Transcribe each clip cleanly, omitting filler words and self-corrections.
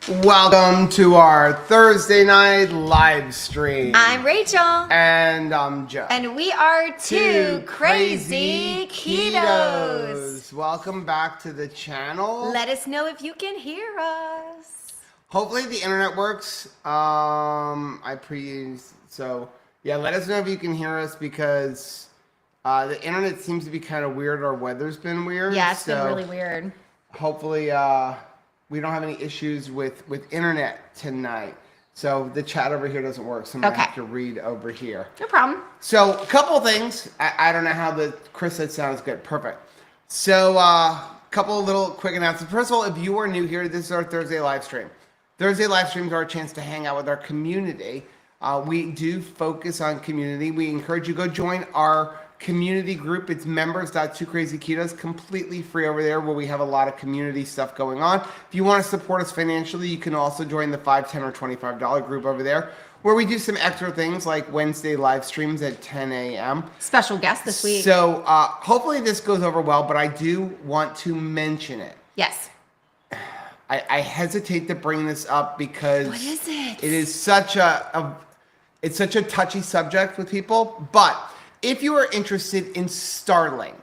Welcome to our Thursday night live stream. I'm Rachel. And I'm Joe. And we are two crazy ketos. Welcome back to the channel. Let us know if you can hear us. Hopefully the internet works. Let us know if you can hear us because the internet seems to be kind of weird. Our weather's been weird. Yeah, it's been really weird. Hopefully we don't have any issues with internet tonight. So the chat over here doesn't work, so I'm going to have to read over here. No problem. So a couple things. I don't know how Chris said sounds good. Perfect. So a couple of little quick announcements. First of all, if you are new here, this is our Thursday live stream. Thursday live streams are a chance to hang out with our community. We do focus on community. We encourage you to go join our community group. It's members.2crazyketos, completely free over there, where we have a lot of community stuff going on. If you want to support us financially, you can also join the $5, $10, or $25 group over there, where we do some extra things like Wednesday live streams at 10 a.m. Special guest this week. So hopefully this goes over well, but I do want to mention it. Yes. I hesitate to bring this up because what is it? It is such it's such a touchy subject with people, but if you are interested in Starlink.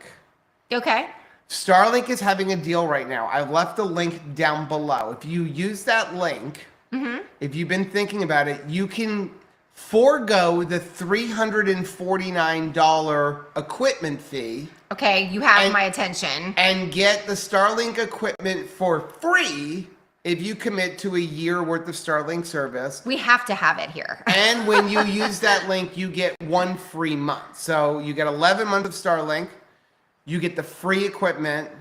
Okay. Starlink is having a deal right now. I left a link down below. If you use that link, if you've been thinking about it, you can forego the $349 equipment fee. Okay, you have my attention. And get the Starlink equipment for free if you commit to a year worth of Starlink service. We have to have it here. And when you use that link, you get 1 free month. So you get 11 months of Starlink. You get the free equipment,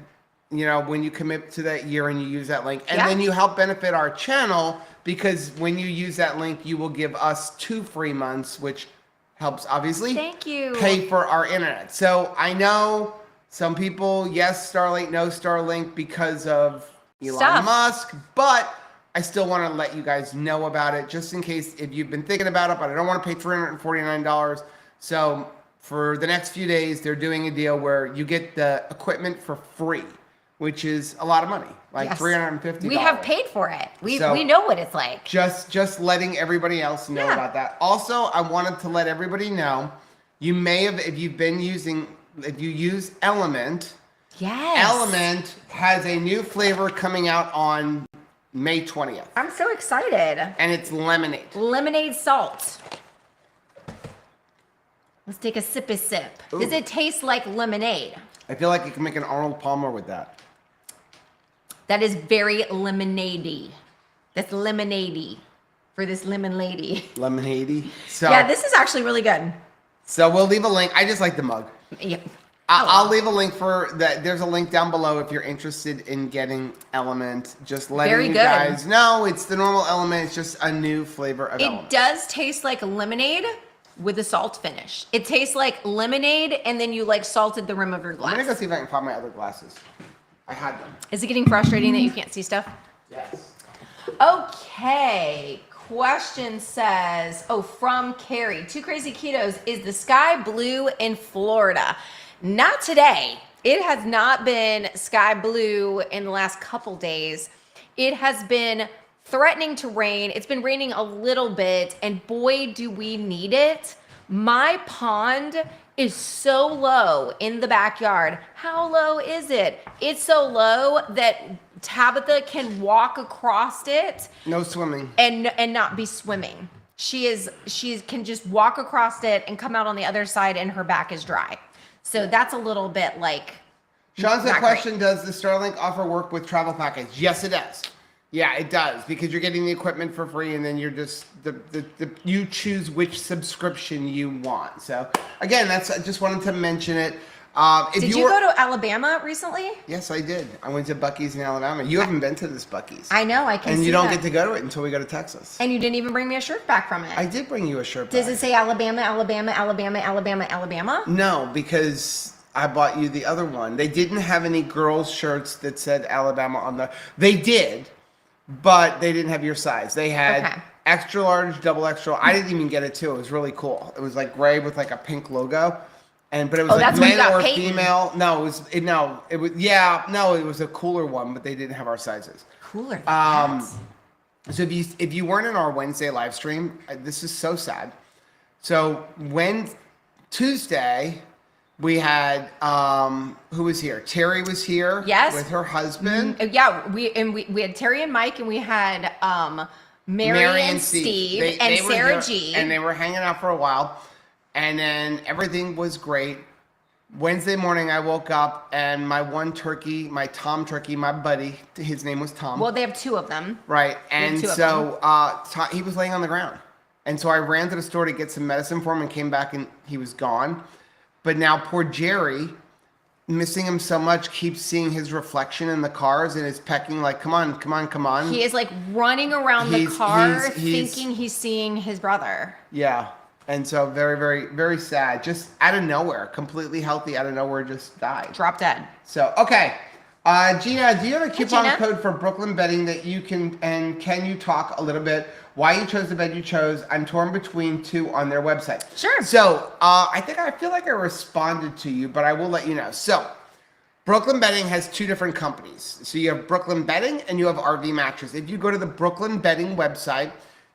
when you commit to that year and you use that link. And then you help benefit our channel, because when you use that link, you will give us 2 free months, which helps obviously pay for our internet. So I know some people, yes, Starlink, no Starlink because of Elon Musk, but I still want to let you guys know about it, just in case if you've been thinking about it, but I don't want to pay $349. So for the next few days, they're doing a deal where you get the equipment for free, which is a lot of money, like $350. We have paid for it. We know what it's like. Just letting everybody else know about that. Also, I wanted to let everybody know, you may have, if you use Element. Yes. Element has a new flavor coming out on May 20th. I'm so excited. And it's lemonade. Lemonade salt. Let's take a sippy sip. Ooh. Does it taste like lemonade? I feel like you can make an Arnold Palmer with that. That is very lemonade-y. That's lemonade-y for this lemon lady. Lemonade-y. So, yeah, this is actually really good. So we'll leave a link. I just like the mug. Yeah. I'll leave a link for that. There's a link down below if you're interested in getting Element. Just letting you guys know it's the normal Element. It's just a new flavor of Element. It does taste like lemonade with a salt finish. It tastes like lemonade, and then you salted the rim of your glass. I'm gonna go see if I can find my other glasses. I had them. Is it getting frustrating that you can't see stuff? Yes. Okay. Question says, from Carrie, 2 Crazy Ketos, is the sky blue in Florida? Not today. It has not been sky blue in the last couple days. It has been threatening to rain. It's been raining a little bit, and boy, do we need it. My pond is so low in the backyard. How low is it? It's so low that Tabitha can walk across it. No swimming. And not be swimming. She can just walk across it and come out on the other side, and her back is dry. So that's a little bit like. Sean's question: does the Starlink offer work with travel package? Yes, it does. Yeah, it does, because you're getting the equipment for free, and then you're just you choose which subscription you want. So again, I just wanted to mention it. Did you go to Alabama recently? Yes, I did. I went to Buc-ee's in Alabama. You haven't been to this Buc-ee's. I know. I can see that. And you don't get to go to it until we go to Texas. And you didn't even bring me a shirt back from it. I did bring you a shirt back. Does it say Alabama, Alabama, Alabama, Alabama, Alabama? No, because I bought you the other one. They didn't have any girls' shirts that said Alabama on the. They did, but they didn't have your size. They had extra large, double extra. I didn't even get it too. It was really cool. It was like gray with like a pink logo. But it was like male or female. No, it was a cooler one, but they didn't have our sizes. Cooler than that? So if you weren't in our Wednesday live stream, this is so sad. So Tuesday, we had who was here? Terry was here. Yes. With her husband. Yeah, we had Terry and Mike, and we had Mary and Steve and Sarah G. And they were hanging out for a while, and then everything was great. Wednesday morning, I woke up and my one turkey, my Tom turkey, my buddy, his name was Tom. Well, they have two of them. Right. And so he was laying on the ground. And so I ran to the store to get some medicine for him and came back and he was gone. But now poor Jerry, missing him so much, keeps seeing his reflection in the cars and is pecking like, come on, come on, come on. He is like running around the car thinking he's seeing his brother. Yeah. And so very, very, very sad. Just out of nowhere, completely healthy, out of nowhere, just died. Drop dead. So, okay. Gina, do you have a coupon code for Brooklyn Bedding that you can you talk a little bit why you chose the bed you chose? I'm torn between two on their website. Sure. So, I feel like I responded to you, but I will let you know. So, Brooklyn Bedding has two different companies. So you have Brooklyn Bedding and you have RV Mattress. If you go to the Brooklyn Bedding website,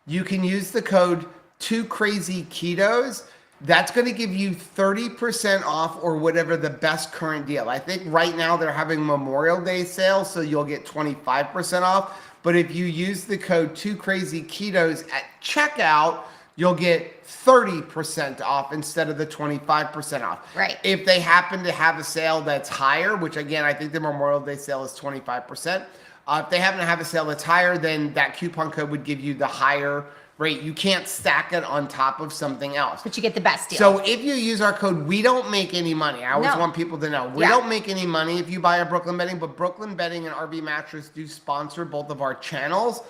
you can use the code 2KrazyKetos. That's going to give you 30% off or whatever the best current deal. I think right now they're having Memorial Day sale, so you'll get 25% off. But if you use the code 2KrazyKetos at checkout, you'll get 30% off instead of the 25% off. Right. If they happen to have a sale that's higher, which again, I think the Memorial Day sale is 25%. If they happen to have a sale that's higher, then that coupon code would give you the higher rate. You can't stack it on top of something else. But you get the best deal. So if you use our code, we don't make any money. I always want people to know. We don't make any money if you buy a Brooklyn Bedding, but Brooklyn Bedding and RV Mattress do sponsor both of our channels.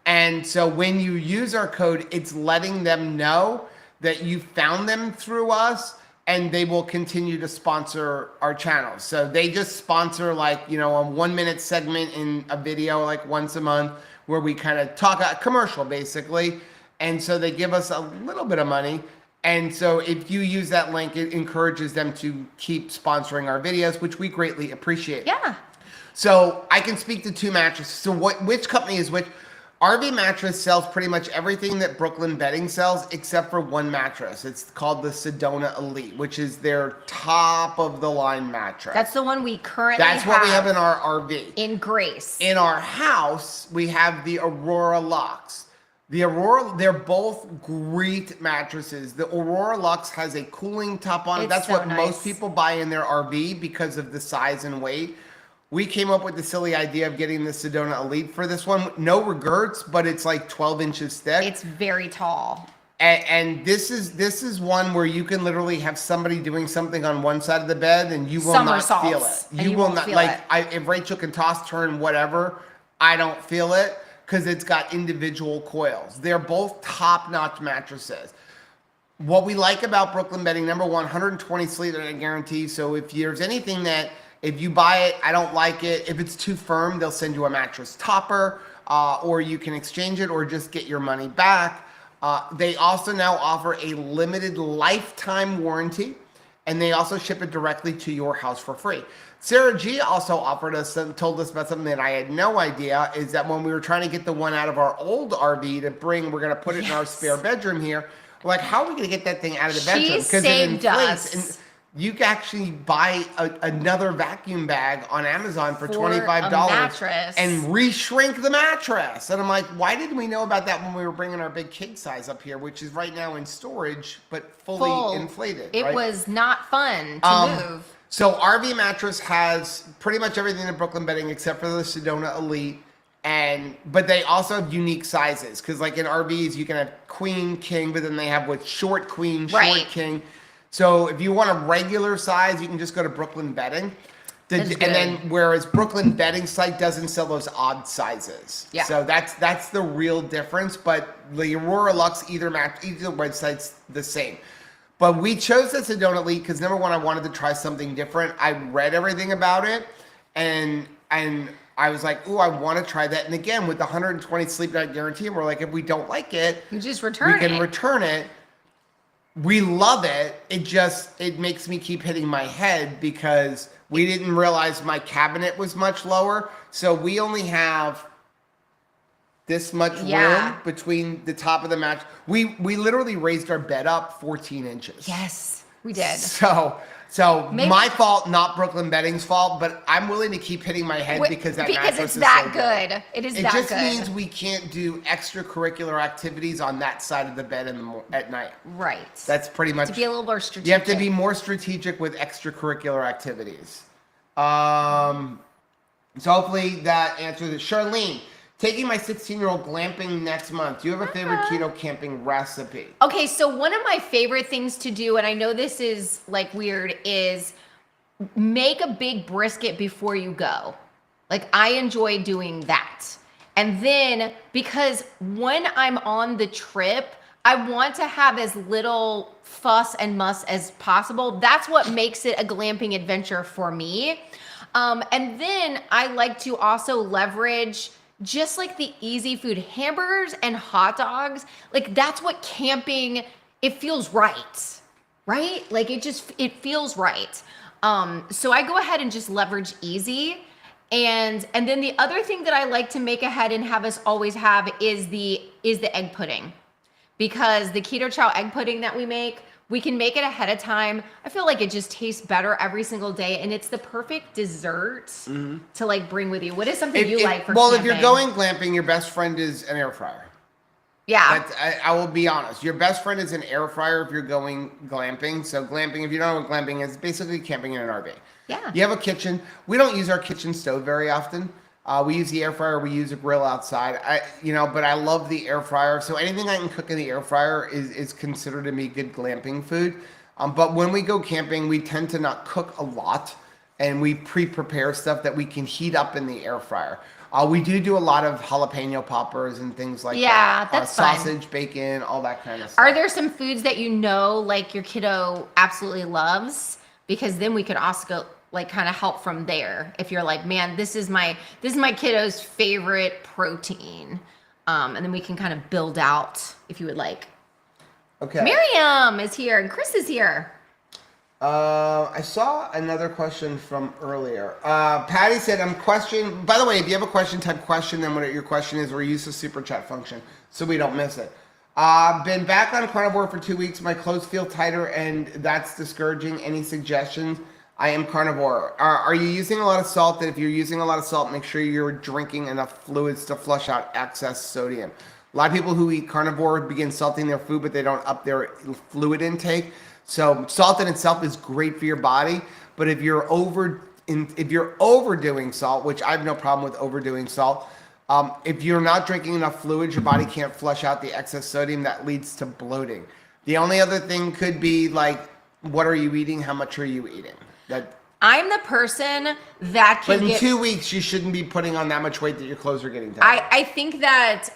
And so when you use our code, it's letting them know that you found them through us and they will continue to sponsor our channels. So they just sponsor like, a 1 minute segment in a video like once a month where we kind of talk a commercial basically. And so they give us a little bit of money. And so if you use that link, it encourages them to keep sponsoring our videos, which we greatly appreciate. Yeah. So I can speak to two mattresses. So which company is which? RV Mattress sells pretty much everything that Brooklyn Bedding sells except for one mattress. It's called the Sedona Elite, which is their top of the line mattress. That's the one we currently have. That's what we have in our RV. In Grace. In our house, we have the Aurora Luxe. The Aurora, they're both great mattresses. The Aurora Luxe has a cooling top on it. That's what most people buy in their RV because of the size and weight. We came up with the silly idea of getting the Sedona Elite for this one. No regrets, but it's like 12 inches thick. It's very tall. And this is one where you can literally have somebody doing something on one side of the bed and you will not feel it. You will not, like, if Rachel can toss, turn, whatever, I don't feel it because it's got individual coils. They're both top-notch mattresses. What we like about Brooklyn Bedding, number one, 120 sleep night guarantee. So if there's anything that, if you buy it, I don't like it, if it's too firm, they'll send you a mattress topper, or you can exchange it or just get your money back. They also now offer a limited lifetime warranty, and they also ship it directly to your house for free. Sarah G also told us about something that I had no idea, is that when we were trying to get the one out of our old RV to bring, we're going to put it in our spare bedroom here. We're like, how are we going to get that thing out of the bedroom? Because it inflates. And you can actually buy another vacuum bag on Amazon for $25 and re-shrink the mattress. And I'm like, why didn't we know about that when we were bringing our big king size up here, which is right now in storage, but fully inflated. It was not fun to move. So RV Mattress has pretty much everything in Brooklyn Bedding except for the Sedona Elite. But they also have unique sizes because like in RVs, you can have queen, king, but then they have with short queen, short king. So if you want a regular size, you can just go to Brooklyn Bedding. And then whereas Brooklyn Bedding site doesn't sell those odd sizes. Yeah. So that's the real difference. But the Aurora Luxe, either website's the same. But we chose the Sedona Elite because number one, I wanted to try something different. I read everything about it and I was like, ooh, I want to try that. And again, with the 120 sleep night guarantee, we're like, if we don't like it, you just return we can return it. We love it. It makes me keep hitting my head because we didn't realize my cabinet was much lower. So we only have this much room between the top of the mattress. We literally raised our bed up 14 inches. Yes, we did. So my fault, not Brooklyn Bedding's fault, but I'm willing to keep hitting my head because mattress it's is that so good. It is that good. It just means we can't do extracurricular activities on that side of the bed at night. Right. That's pretty much. To be a little more strategic. You have to be more strategic with extracurricular activities. So hopefully that answers it. Charlene, taking my 16-year-old glamping next month. Do you have a favorite keto camping recipe? Okay, so one of my favorite things to do, and I know this is like weird, is make a big brisket before you go. Like I enjoy doing that. And then because when I'm on the trip, I want to have as little fuss and muss as possible. That's what makes it a glamping adventure for me. And then I like to also leverage just like the easy food, hamburgers and hot dogs. Like that's what camping, it feels right? Like it feels right. So I go ahead and just leverage easy. And then the other thing that I like to make ahead and have us always have is the egg pudding, because the keto chow egg pudding that we make, we can make it ahead of time. I feel like it just tastes better every single day, and it's the perfect dessert to like bring with you. What is something you like for camping? If you're going glamping, your best friend is an air fryer. Yeah. I will be honest. Your best friend is an air fryer if you're going glamping. So glamping, if you don't know what glamping is, basically camping in an RV. Yeah. You have a kitchen. We don't use our kitchen stove very often. We use the air fryer. We use a grill outside. But I love the air fryer. So anything I can cook in the air fryer is considered to be good glamping food. But when we go camping, we tend to not cook a lot, and we pre-prepare stuff that we can heat up in the air fryer. We do a lot of jalapeno poppers and things like that. Yeah, that's sausage, fun. bacon, all that kind of stuff. Are there some foods that like your kiddo absolutely loves? Because then we could also go like kind of help from there. If you're like, man, this is my kiddo's favorite protein. And then we can kind of build out if you would like. Okay. Miriam is here and Chris is here. I saw another question from earlier. Patty said, by the way, if you have a question, type question, then what your question is, or use the super chat function so we don't miss it. Been back on Carnivore for 2 weeks. My clothes feel tighter, and that's discouraging. Any suggestions? I am Carnivore. Are you using a lot of salt? That if you're using a lot of salt, make sure you're drinking enough fluids to flush out excess sodium. A lot of people who eat Carnivore begin salting their food, but they don't up their fluid intake. So salt in itself is great for your body, but if you're overdoing salt, which I have no problem with overdoing salt, if you're not drinking enough fluids, your body can't flush out the excess sodium that leads to bloating. The only other thing could be like, what are you eating? How much are you eating? I'm the person that can. But in 2 weeks, you shouldn't be putting on that much weight that your clothes are getting tight. I think that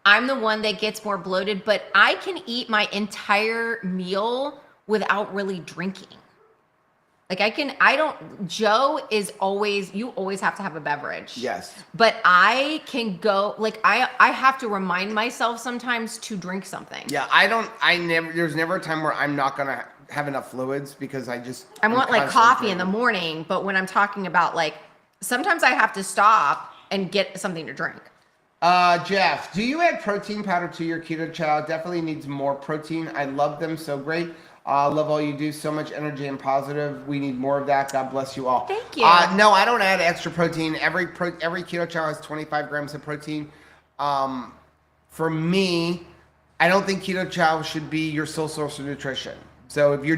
I'm the one that gets more bloated, but I can eat my entire meal without really drinking. Like Joe is always, you always have to have a beverage. Yes. But I can go, like I have to remind myself sometimes to drink something. Yeah, there's never a time where I'm not going to have enough fluids because I want like coffee in the morning, but when I'm talking about like, sometimes I have to stop and get something to drink. Jeff, do you add protein powder to your keto chow? Definitely needs more protein. I love them so great. Love all you do. So much energy and positive. We need more of that. God bless you all. Thank you. No, I don't add extra protein. Every keto chow has 25 grams of protein. For me, I don't think keto chow should be your sole source of nutrition. So if you're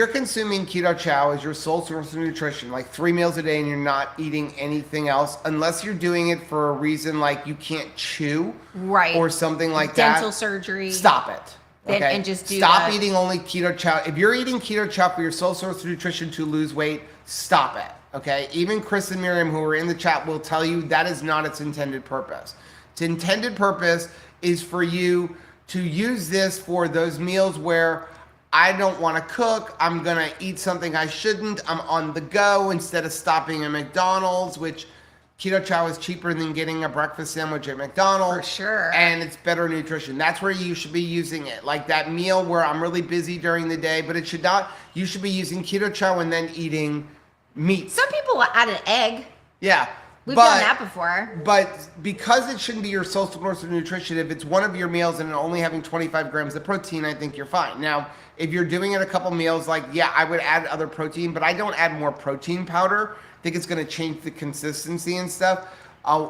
consuming keto chow as your sole source of nutrition, like 3 meals a day, and you're not eating anything else, unless you're doing it for a reason like you can't chew, right, or something like dental surgery, stop it. Okay? And just stop eating only keto chow. If you're eating keto chow for your sole source of nutrition to lose weight, stop it. Okay? Even Chris and Miriam, who are in the chat, will tell you that is not its intended purpose. Its intended purpose is for you to use this for those meals where I don't want to cook, I'm going to eat something I shouldn't, I'm on the go instead of stopping at McDonald's, which keto chow is cheaper than getting a breakfast sandwich at McDonald's. For sure. And it's better nutrition. That's where you should be using it. Like that meal where I'm really busy during the day, but you should be using keto chow and then eating meat. Some people add an egg. Yeah. We've done that before. But because it shouldn't be your sole source of nutrition, if it's one of your meals and only having 25 grams of protein, I think you're fine. Now, if you're doing it a couple meals, like, yeah, I would add other protein, but I don't add more protein powder. I think it's going to change the consistency and stuff.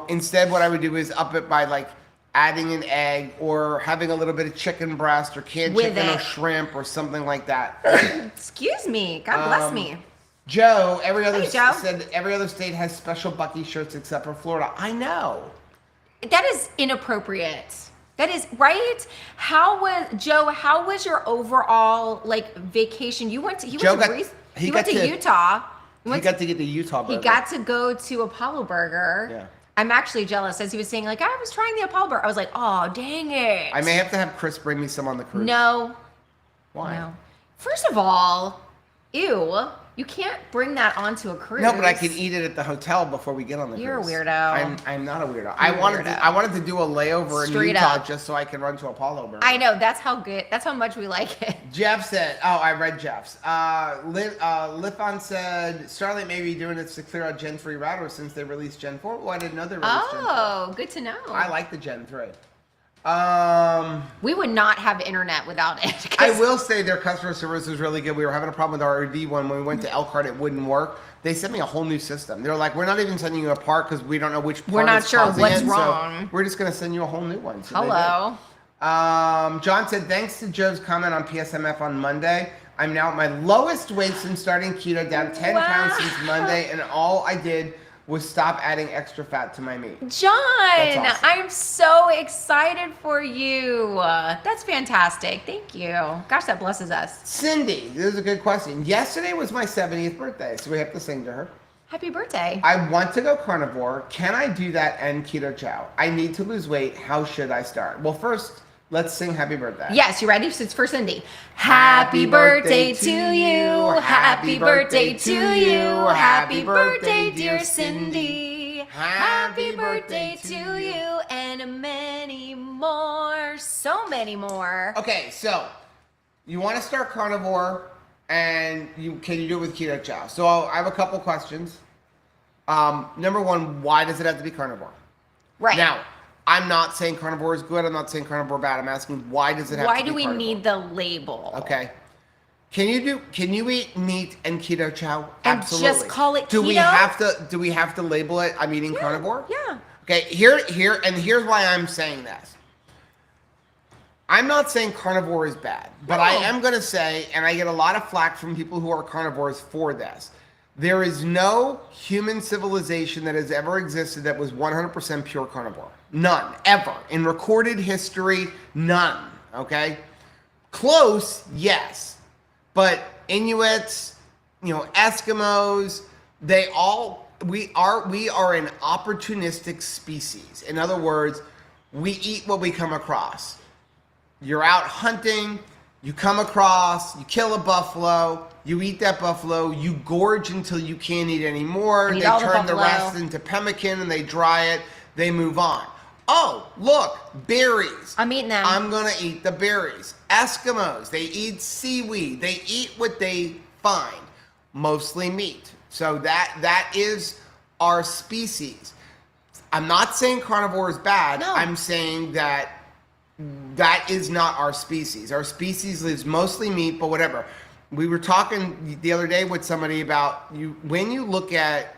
Instead, what I would do is up it by like adding an egg or having a little bit of chicken breast or canned chicken or shrimp or something like that. Excuse me. God bless me. Joe, said every other state has special Bucky shirts except for Florida. I know. That is inappropriate. That is right. How was your overall like vacation? You went to Utah. He got to get the Utah burger. He got to go to Apollo Burger. Yeah. I'm actually jealous, as he was saying, like, I was trying the Apollo Burger. I was like, oh, dang it. I may have to have Chris bring me some on the cruise. No. Why? No. First of all, ew. You can't bring that onto a cruise. No, but I can eat it at the hotel before we get on the cruise. You're a weirdo. I'm not a weirdo. I wanted to do a layover in Utah just so I can run to Apollo Burger. I know. That's how good. That's how much we like it. Jeff said, I read Jeff's. Lithon said, Starlink may be doing it to clear out Gen 3 routers since they released Gen 4. Well, I didn't know they released Gen 4. Oh, good to know. I like the Gen 3. We would not have internet without it. I will say their customer service was really good. We were having a problem with our RD one. When we went to Elkhart, it wouldn't work. They sent me a whole new system. They're like, we're not even sending you a part because we don't know which part we're not is sure causing what's it, wrong. So we're just going to send you a whole new one. So hello. John said, thanks to Joe's comment on PSMF on Monday, I'm now at my lowest weight since starting keto, down 10 pounds since Monday, and all I did was stop adding extra fat to my meat. John, awesome. I'm so excited for you. That's fantastic. Thank you. Gosh, that blesses us. Cindy, this is a good question. Yesterday was my 70th birthday, so we have to sing to her. Happy birthday. I want to go carnivore. Can I do that and keto chow? I need to lose weight. How should I start? Well, first, let's sing happy birthday. Yes, you ready? It's for Cindy. Happy birthday to you. Happy birthday to you. Happy birthday, dear Cindy. Happy birthday to you and many more. So many more. Okay, so you want to start carnivore and can you do it with keto chow? So I have a couple questions. Number one, why does it have to be carnivore? Right. Now, I'm not saying carnivore is good. I'm not saying carnivore bad. I'm asking why does it have to be carnivore? Why do we need the label? Okay. Can you eat meat and keto chow? And absolutely. just call it keto? Do we have to label it I'm eating carnivore? Yeah. Okay, here's why I'm saying this. I'm not saying carnivore is bad, but I am going to say, and I get a lot of flack from people who are carnivores for this. There is no human civilization that has ever existed that was 100% pure carnivore. None, ever. In recorded history, none, okay? Close, yes. But Inuits, Eskimos, we are an opportunistic species. In other words, we eat what we come across. You're out hunting, you come across, you kill a buffalo, you eat that buffalo, you gorge until you can't eat anymore. They turn the rest into pemmican and they dry it, they move on. Oh, look, berries. I'm eating them. I'm going to eat the berries. Eskimos, they eat seaweed. They eat what they find, mostly meat. So that is our species. I'm not saying carnivore is bad. No. I'm saying that is not our species. Our species lives mostly meat, but whatever. We were talking the other day with somebody about when you look at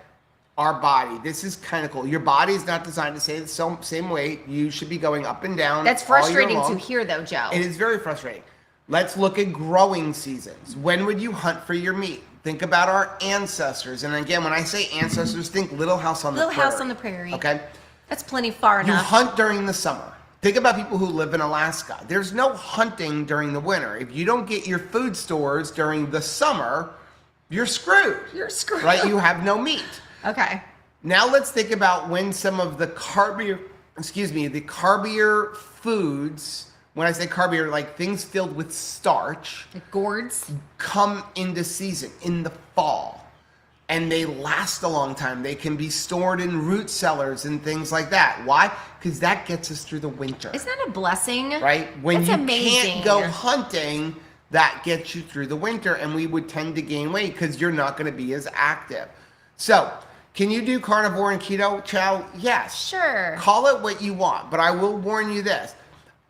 our body, this is kind of cool. Your body is not designed to stay the same weight. You should be going up and down. That's frustrating to hear, though, Joe. It is very frustrating. Let's look at growing seasons. When would you hunt for your meat? Think about our ancestors. And again, when I say ancestors, think Little House on the Prairie. Little House on the Prairie. Okay? That's plenty far enough. You hunt during the summer. Think about people who live in Alaska. There's no hunting during the winter. If you don't get your food stores during the summer, you're screwed. You're screwed. Right? You have no meat. Okay. Now let's think about when some of the carbier foods, when I say carbier, like things filled with starch, Like gourds, come into season in the fall. And they last a long time. They can be stored in root cellars and things like that. Why? Because that gets us through the winter. Isn't that a blessing? Right? When That's you amazing. can't go hunting, that gets you through the winter, and we would tend to gain weight because you're not going to be as active. So Can you do carnivore and keto chow? Yes. Sure. Call it what you want, but I will warn you this.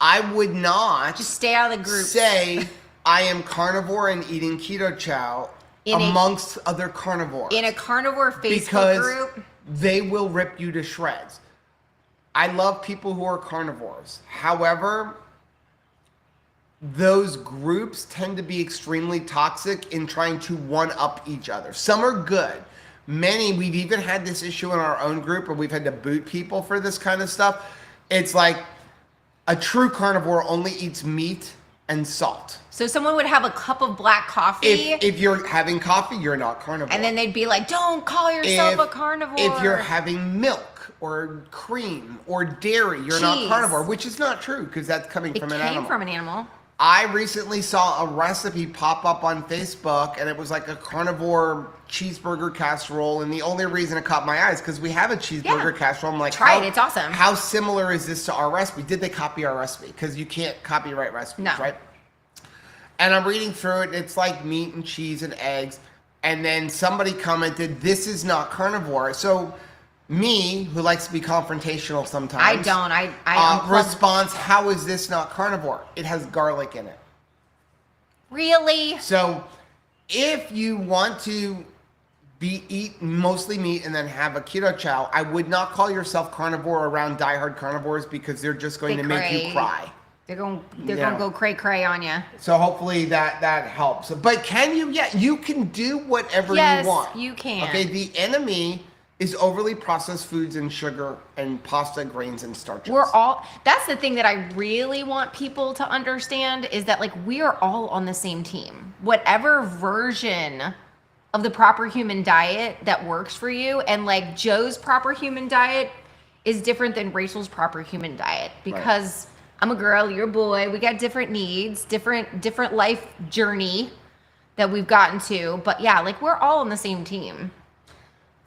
I would not just stay out of the group. Say I am carnivore and eating keto chow amongst other carnivores. In a carnivore Facebook because group. They will rip you to shreds. I love people who are carnivores. However, those groups tend to be extremely toxic in trying to one-up each other. Some are good. Many, we've even had this issue in our own group where we've had to boot people for this kind of stuff. It's like a true carnivore only eats meat and salt. So someone would have a cup of black coffee. If you're having coffee, you're not carnivore. And then they'd be like, don't call yourself a carnivore. If you're having milk or cream or dairy, you're not carnivore, which is not true because that's coming from an animal. It came from an animal. I recently saw a recipe pop up on Facebook, and it was like a carnivore cheeseburger casserole. And the only reason it caught my eye is because we have a cheeseburger casserole. I'm like, try it. It's awesome. How similar is this to our recipe? Did they copy our recipe? Because you can't copyright recipes, right? And I'm reading through it, and it's like meat and cheese and eggs. And then somebody commented, this is not carnivore. So me, who likes to be confrontational sometimes. I don't. I response, how is this not carnivore? It has garlic in it. Really? So if you want to eat mostly meat and then have a keto chow, I would not call yourself carnivore around diehard carnivores because they're just going to make you cry. They're going to go cray on you. So hopefully that helps. But can you? Yeah, you can do whatever you want. Yes, you can. Okay, the enemy is overly processed foods and sugar and pasta, grains, and starches. That's the thing that I really want people to understand is that like we are all on the same team. Whatever version of the proper human diet that works for you, and like Joe's proper human diet is different than Rachel's proper human diet because I'm a girl, you're a boy, we got different needs, different life journey that we've gotten to. But yeah, like we're all on the same team.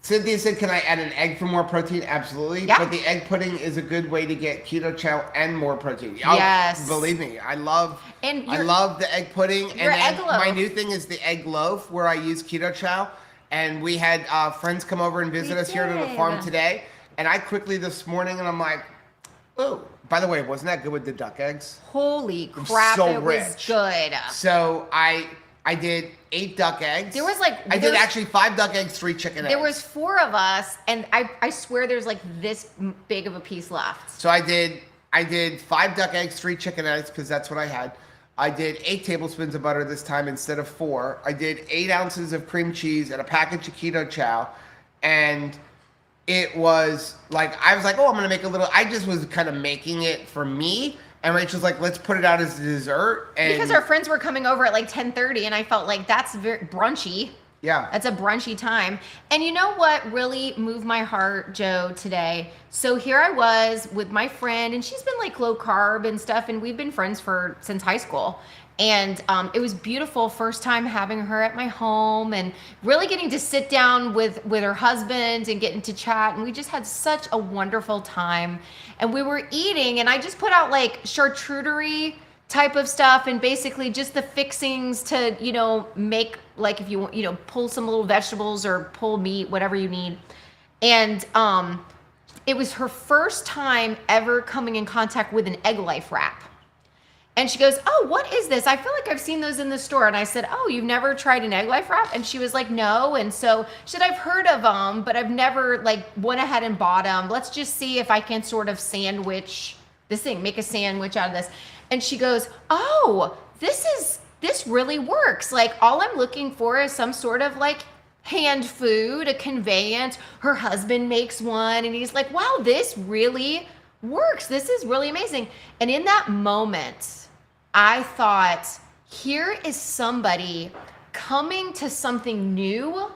Cynthia said, can I add an egg for more protein? Absolutely. Yeah. But the egg pudding is a good way to get keto chow and more protein. Yes. Believe me, I love the egg pudding. And then egg loaf. My new thing is the egg loaf where I use keto chow. And we had friends come over and visit us here to the farm today. And I quickly this morning, and I'm like, oh, by the way, wasn't that good with the duck eggs? Holy crap, so it was good. So I did 8 duck eggs. There was like... I did actually 5 duck eggs, 3 chicken eggs. There was 4 of us, and I swear there's like this big of a piece left. So I did 5 duck eggs, 3 chicken eggs, because that's what I had. I did 8 tablespoons of butter this time instead of 4. I did 8 ounces of cream cheese and a package of keto chow. And it was like, I was like, oh, I'm going to make a little... I just was kind of making it for me. And Rachel's like, let's put it out as a dessert. And because our friends were coming over at like 10:30, and I felt like that's very brunchy. Yeah. That's a brunchy time. And you know what really moved my heart, Joe, today? So here I was with my friend, and she's been like low carb and stuff, and we've been friends since high school. And it was beautiful, first time having her at my home and really getting to sit down with her husband and getting to chat. And we just had such a wonderful time. And we were eating, and I just put out like charcuterie type of stuff and basically just the fixings to, make like if you want, pull some little vegetables or pull meat, whatever you need. And it was her first time ever coming in contact with an egg life wrap. And she goes, oh, what is this? I feel like I've seen those in the store. And I said, oh, you've never tried an egg life wrap? And she was like, no. And so she said, I've heard of them, but I've never like went ahead and bought them. Let's just see if I can sort of sandwich this thing, make a sandwich out of this. And she goes, oh, this really works. Like all I'm looking for is some sort of like hand food, a conveyance. Her husband makes one and he's like, wow, this really works. This is really amazing. And in that moment, I thought, here is somebody coming to something new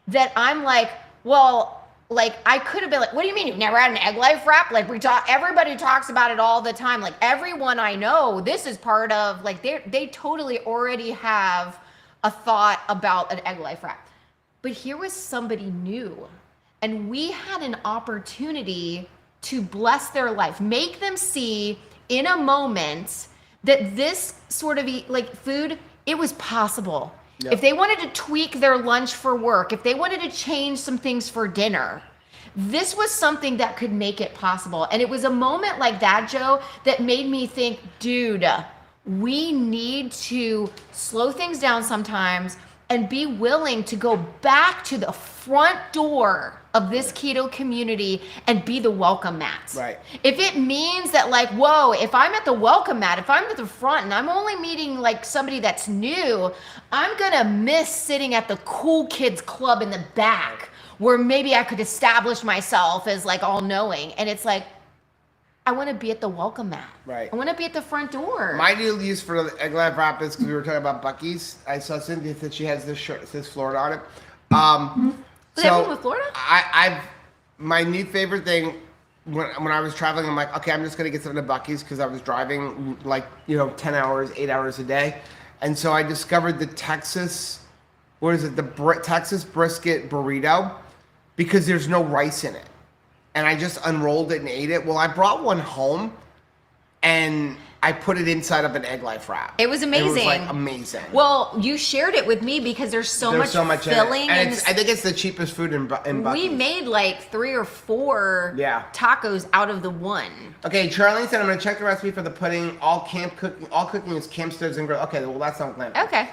that I'm like, well, like I could have been like, what do you mean you've never had an egg life wrap? Like everybody talks about it all the time. Like everyone I know, this is part of like they totally already have a thought about an egg life wrap. But here was somebody new, and we had an opportunity to bless their life, make them see in a moment that this sort of like food, it was possible. Yep. If they wanted to tweak their lunch for work, if they wanted to change some things for dinner, this was something that could make it possible. And it was a moment like that, Joe, that made me think, dude, we need to slow things down sometimes and be willing to go back to the front door of this keto community and be the welcome mat. Right. If it means that, like, whoa, if I'm at the welcome mat, if I'm at the front and I'm only meeting like somebody that's new, I'm gonna miss sitting at the cool kids club in the back where maybe I could establish myself as like all knowing. And it's like, I want to be at the welcome mat. Right. I want to be at the front door. My new use for the egg life wrap is because we were talking about Buc-ee's. I saw Cynthia that she has this shirt that says Florida on it. Is that one with Florida? My new favorite thing when I was traveling, I'm like, okay, I'm just gonna get something at Buc-ee's because I was driving like 10 hours, 8 hours a day, and so I discovered the Texas, Texas brisket burrito, because there's no rice in it. And I just unrolled it and ate it. Well, I brought one home, and I put it inside of an egg life wrap. It was amazing. It was like amazing. Well, you shared it with me because there's so much filling. And I think it's the cheapest food in Buc-ee's. We made like 3 or 4 tacos out of the one. Okay, Charlene said I'm gonna check the recipe for the pudding. All cooking is camp stoves and grill. Okay, well that's not glamping. Okay.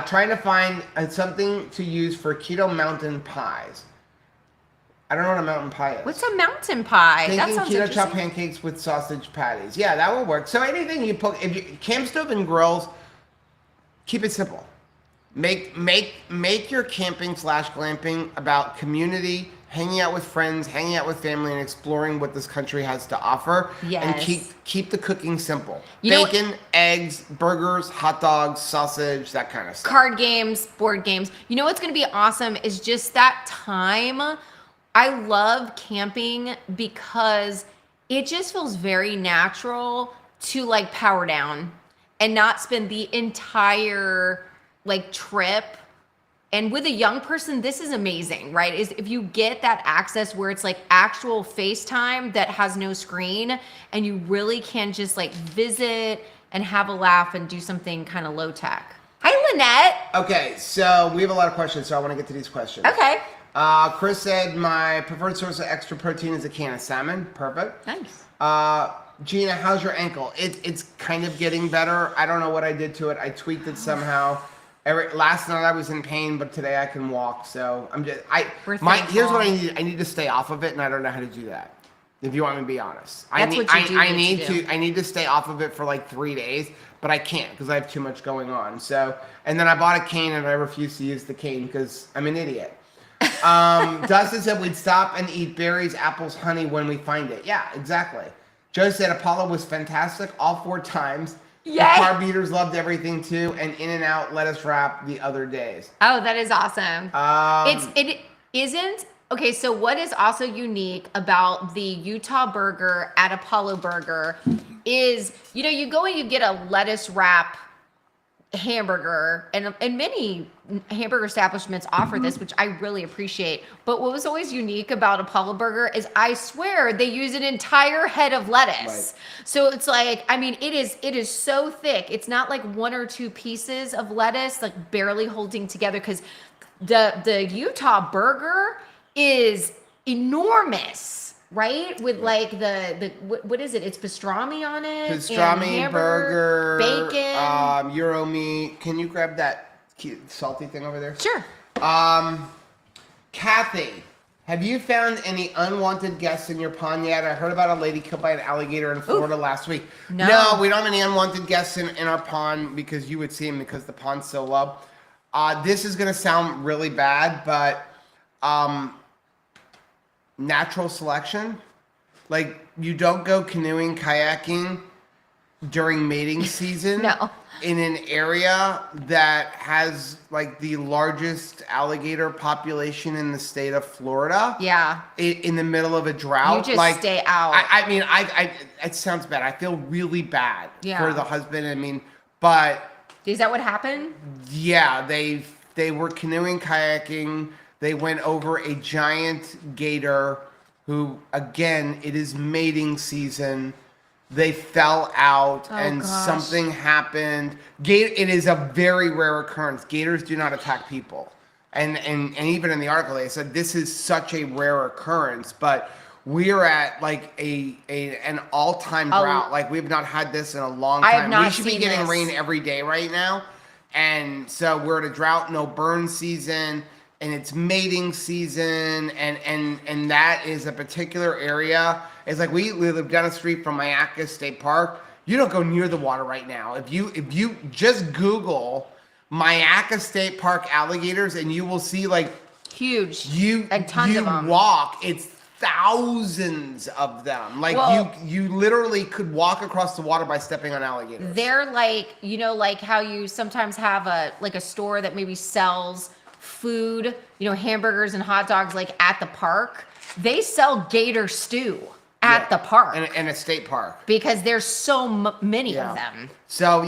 Trying to find something to use for keto mountain pies. I don't know what a mountain pie is. What's a mountain pie? That Thinking sounds keto interesting. chopped pancakes with sausage patties. Yeah, that will work. So anything you put, if you camp stove and grills, keep it simple. Make your camping / glamping about community, hanging out with friends, hanging out with family, and exploring what this country has to offer. Yes. And keep the cooking simple. You Bacon, eggs, burgers, hot dogs, sausage, that kind of stuff. Card games, board games. You know what's going to be awesome is just that time. I love camping because it just feels very natural to like power down and not spend the entire like trip. And with a young person, this is amazing, right? Is if you get that access where it's like actual FaceTime that has no screen and you really can just like visit and have a laugh and do something kind of low tech. Hi, Lynette. Okay, so we have a lot of questions, so I want to get to these questions. Okay. Chris said, my preferred source of extra protein is a can of salmon. Perfect. Nice. Gina, how's your ankle? It's kind of getting better. I don't know what I did to it. I tweaked it somehow. Last night I was in pain, but today I can walk. So I'm just here's what I need. I need to stay off of it, and I don't know how to do that. If you want me to be honest, I need to stay off of it for like 3 days, but I can't because I have too much going on. So, and then I bought a cane, and I refuse to use the cane because I'm an idiot. Dustin said we'd stop and eat berries, apples, honey when we find it. Yeah, exactly. Joe said Apollo was fantastic all 4 times. Yay. The carb eaters loved everything too, and In-N-Out lettuce wrap the other days. Oh, that is awesome. It isn't. Okay, so what is also unique about the Utah burger at Apollo Burger is, you go and you get a lettuce wrap hamburger, and many hamburger establishments offer this, which I really appreciate. But what was always unique about Apollo Burger is I swear they use an entire head of lettuce. Right. So it's like, I mean, it is so thick. It's not like 1 or 2 pieces of lettuce like barely holding together, because the Utah burger is enormous. Right? With like the what is it? It's pastrami on it. Pastrami, burger, bacon. Euro meat. Can you grab that salty thing over there? Sure. Kathy, have you found any unwanted guests in your pond yet? I heard about a lady killed by an alligator in Florida last week. No, we don't have any unwanted guests in our pond because you would see them because the pond's so low. This is going to sound really bad, but natural selection. Like, you don't go canoeing, kayaking during mating season. No. In an area that has like the largest alligator population in the state of Florida. Yeah. In the middle of a drought. You just stay out. I mean, it sounds bad. I feel really bad for the husband. I mean, but. Is that what happened? Yeah, they were canoeing, kayaking. They went over a giant gator who, again, it is mating season. they fell out, Oh, and gosh. something happened. It is a very rare occurrence. Gators do not attack people. And even in the article, they said this is such a rare occurrence, but we're at like an all-time drought. Like we've not had this in a long I time. have not We should be seen getting this. rain every day right now. And so we're at a drought, no burn season, and it's mating season, and that is a particular area. It's like we live down the street from Myakka State Park. You don't go near the water right now. If you just Google Myakka State Park alligators, and you will see like Huge. like tons you of them. walk, it's thousands of them. Like you literally could walk across the water by stepping on alligators. They're like, like how you sometimes have a store that maybe sells food, hamburgers and hot dogs like at the park. They sell gator stew at the park. In a state park. Because there's so many of them. So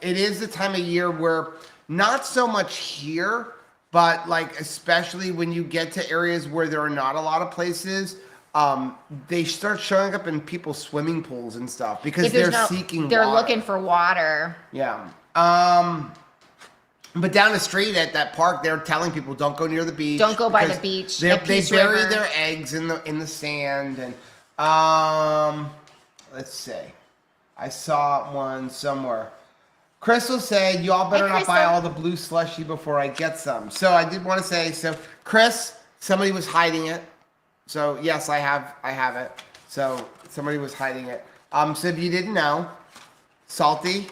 it is the time of year where not so much here, but like especially when you get to areas where there are not a lot of places, they start showing up in people's swimming pools and stuff because they're seeking water. They're looking for water. Yeah. But down the street at that park, they're telling people don't go near the beach. Don't go by the beach. They bury their eggs in the sand. And let's see. I saw one somewhere. Crystal said, y'all better not buy all the blue slushy before I get some. So I did want to say, Chris, somebody was hiding it. So yes, I have it. So somebody was hiding it. So if you didn't know, salty,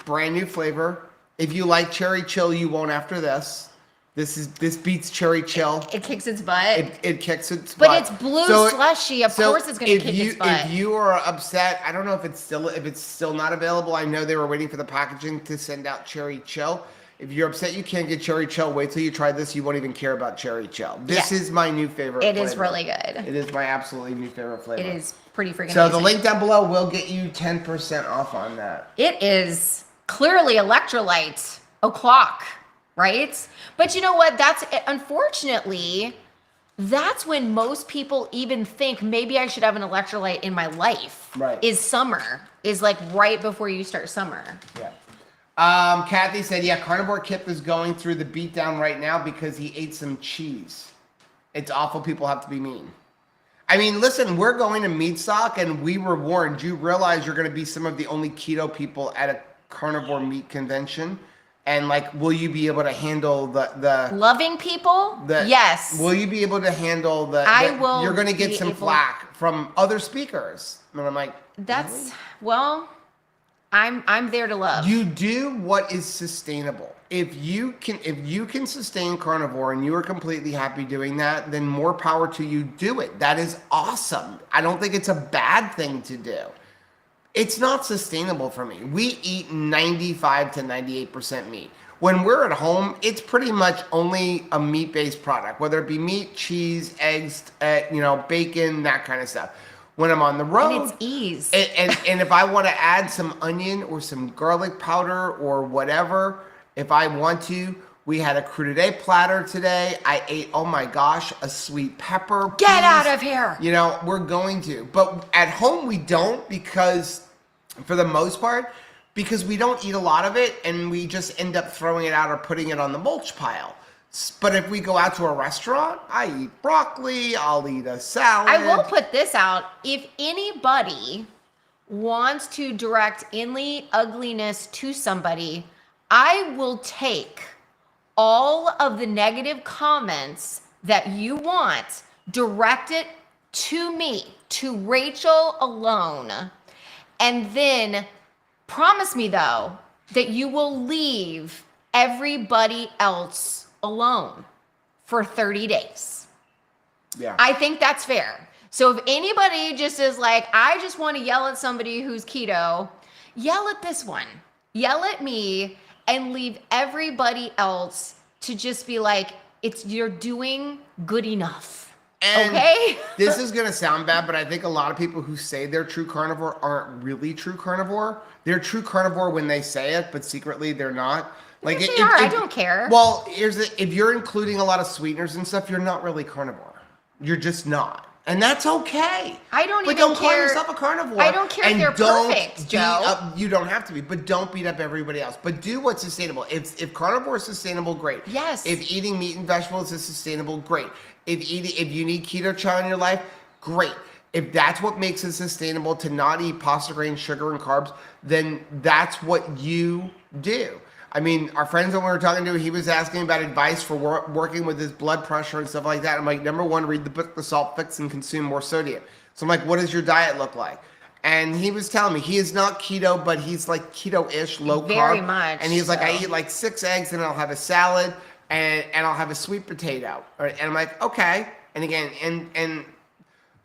brand new flavor. If you like cherry chill, you won't after this. This beats cherry chill. It kicks its butt. It kicks its butt. But it's blue slushy. Of course, it's going to kick its butt. If you are upset, I don't know if it's still not available. I know they were waiting for the packaging to send out cherry chill. If you're upset you can't get cherry chill, wait till you try this. You won't even care about cherry chill. This is my new favorite. It is really good. It is my absolutely new favorite flavor. It is pretty freaking. So amazing. the link down below will get you 10% off on that. It is clearly electrolyte o'clock. Right? But you know what? Unfortunately, that's when most people even think maybe I should have an electrolyte in my life. Right. Is summer. Is like right before you start summer. Yeah. Kathy said, Carnivore Kip is going through the beatdown right now because he ate some cheese. It's awful. People have to be mean. I mean, listen, we're going to Meat Stock and we were warned. You realize you're going to be some of the only keto people at a carnivore meat convention. And like, will you be able to handle the loving people? Yes. Will you be able to handle I will. You're going to get some flack from other speakers. And I'm like, that's really? Well, I'm there to love. You do what is sustainable. If you can sustain carnivore and you are completely happy doing that, then more power to you. Do it. That is awesome. I don't think it's a bad thing to do. It's not sustainable for me. We eat 95 to 98% meat. When we're at home, it's pretty much only a meat-based product, whether it be meat, cheese, eggs, bacon, that kind of stuff. When I'm on the road, and it's ease. And if I want to add some onion or some garlic powder or whatever, if I want to, we had a crudité platter today. I ate, oh my gosh, a sweet pepper. Get out of here. We're going to. But at home we don't because, for the most part, because we don't eat a lot of it and we just end up throwing it out or putting it on the mulch pile. But if we go out to a restaurant, I eat broccoli, I'll eat a salad. I will put this out. If anybody wants to direct any ugliness to somebody, I will take all of the negative comments that you want, direct it to me, to Rachel alone, and then promise me though that you will leave everybody else alone for 30 days. Yeah. I think that's fair. So if anybody just is like, I just want to yell at somebody who's keto, yell at this one, yell at me, and leave everybody else to just be like, you're doing good enough. And okay? This is going to sound bad, but I think a lot of people who say they're true carnivore aren't really true carnivore. They're true carnivore when they say it, but secretly they're not. Like yes, they are. I don't care. Well, if you're including a lot of sweeteners and stuff, you're not really carnivore. You're just not. And that's okay. I don't but even don't call care- yourself a carnivore. I don't care if and they're don't perfect, beat Joe. up- you don't have to be, but don't beat up everybody else. But do what's sustainable. If carnivore is sustainable, great. Yes. If eating meat and vegetables is sustainable, great. If you need keto chow in your life, great. If that's what makes it sustainable to not eat pasta, grain, sugar, and carbs, then that's what you do. I mean, our friends that we were talking to, he was asking about advice for working with his blood pressure and stuff like that. I'm like, number one, read the book, The Salt Fix, and consume more sodium. So I'm like, what does your diet look like? And he was telling me he is not keto, but he's like keto-ish, low carb. Very much And he's like, I so. eat like 6 eggs and I'll have a salad and I'll have a sweet potato. And I'm like, okay. And again, and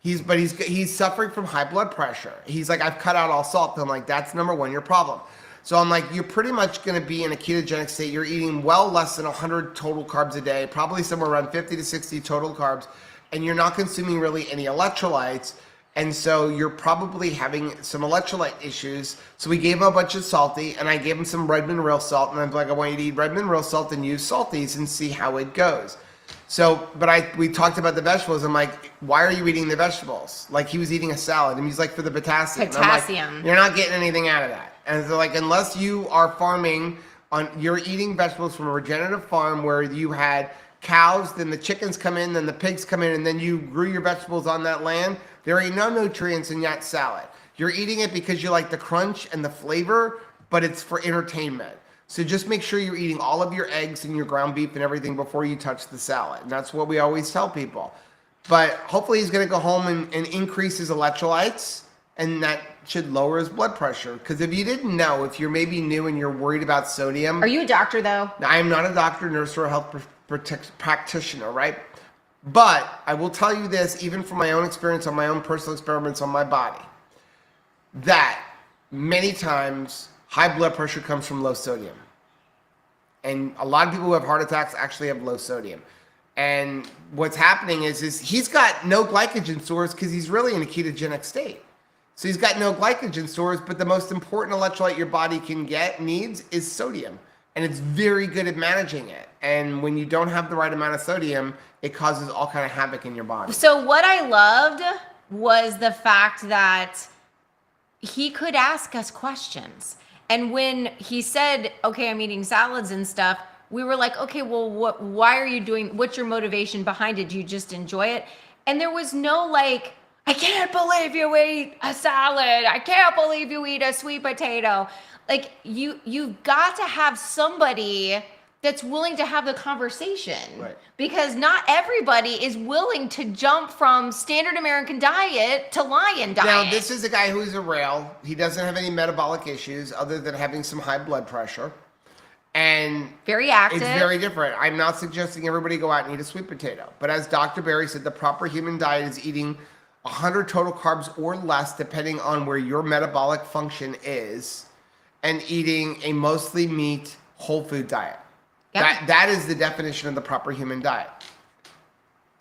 he's suffering from high blood pressure. He's like, I've cut out all salt. And I'm like, that's number one, your problem. So I'm like, you're pretty much going to be in a ketogenic state. You're eating well less than 100 total carbs a day, probably somewhere around 50 to 60 total carbs, and you're not consuming really any electrolytes. And so you're probably having some electrolyte issues. So we gave him a bunch of salty, and I gave him some red mineral salt. And I'm like, I want you to eat red mineral salt and use salties and see how it goes. So, but we talked about the vegetables. I'm like, why are you eating the vegetables? Like he was eating a salad, and he's like, for the potassium. And I'm Potassium. like, you're not getting anything out of that. And so like, unless you are farming you're eating vegetables from a regenerative farm where you had cows, then the chickens come in, then the pigs come in, and then you grew your vegetables on that land, there ain't no nutrients in that salad. You're eating it because you like the crunch and the flavor, but it's for entertainment. So just make sure you're eating all of your eggs and your ground beef and everything before you touch the salad. And that's what we always tell people. But hopefully he's going to go home and increase his electrolytes, and that should lower his blood pressure. Because if you didn't know, if you're maybe new and you're worried about sodium. Are you a doctor though? I am not a doctor, nurse, or a health practitioner, right? But I will tell you this, even from my own experience, on my own personal experiments on my body, that many times high blood pressure comes from low sodium. And a lot of people who have heart attacks actually have low sodium. And what's happening is he's got no glycogen stores because he's really in a ketogenic state. So he's got no glycogen stores, but the most important electrolyte your body needs is sodium. And it's very good at managing it. And when you don't have the right amount of sodium, it causes all kind of havoc in your body. So what I loved was the fact that he could ask us questions. And when he said, okay, I'm eating salads and stuff, we were like, okay, well, why are you doing, what's your motivation behind it? Do you just enjoy it? And there was no like, I can't believe you eat a salad. I can't believe you eat a sweet potato. Like you've got to have somebody that's willing to have the conversation. Right. Because not everybody is willing to jump from standard American diet to Lion diet. Now, this is a guy who's a rail. He doesn't have any metabolic issues other than having some high blood pressure. And very active. It's very different. I'm not suggesting everybody go out and eat a sweet potato. But as Dr. Berry said, the proper human diet is eating 100 total carbs or less, depending on where your metabolic function is, and eating a mostly meat, whole food diet. Yep. That is the definition of the proper human diet.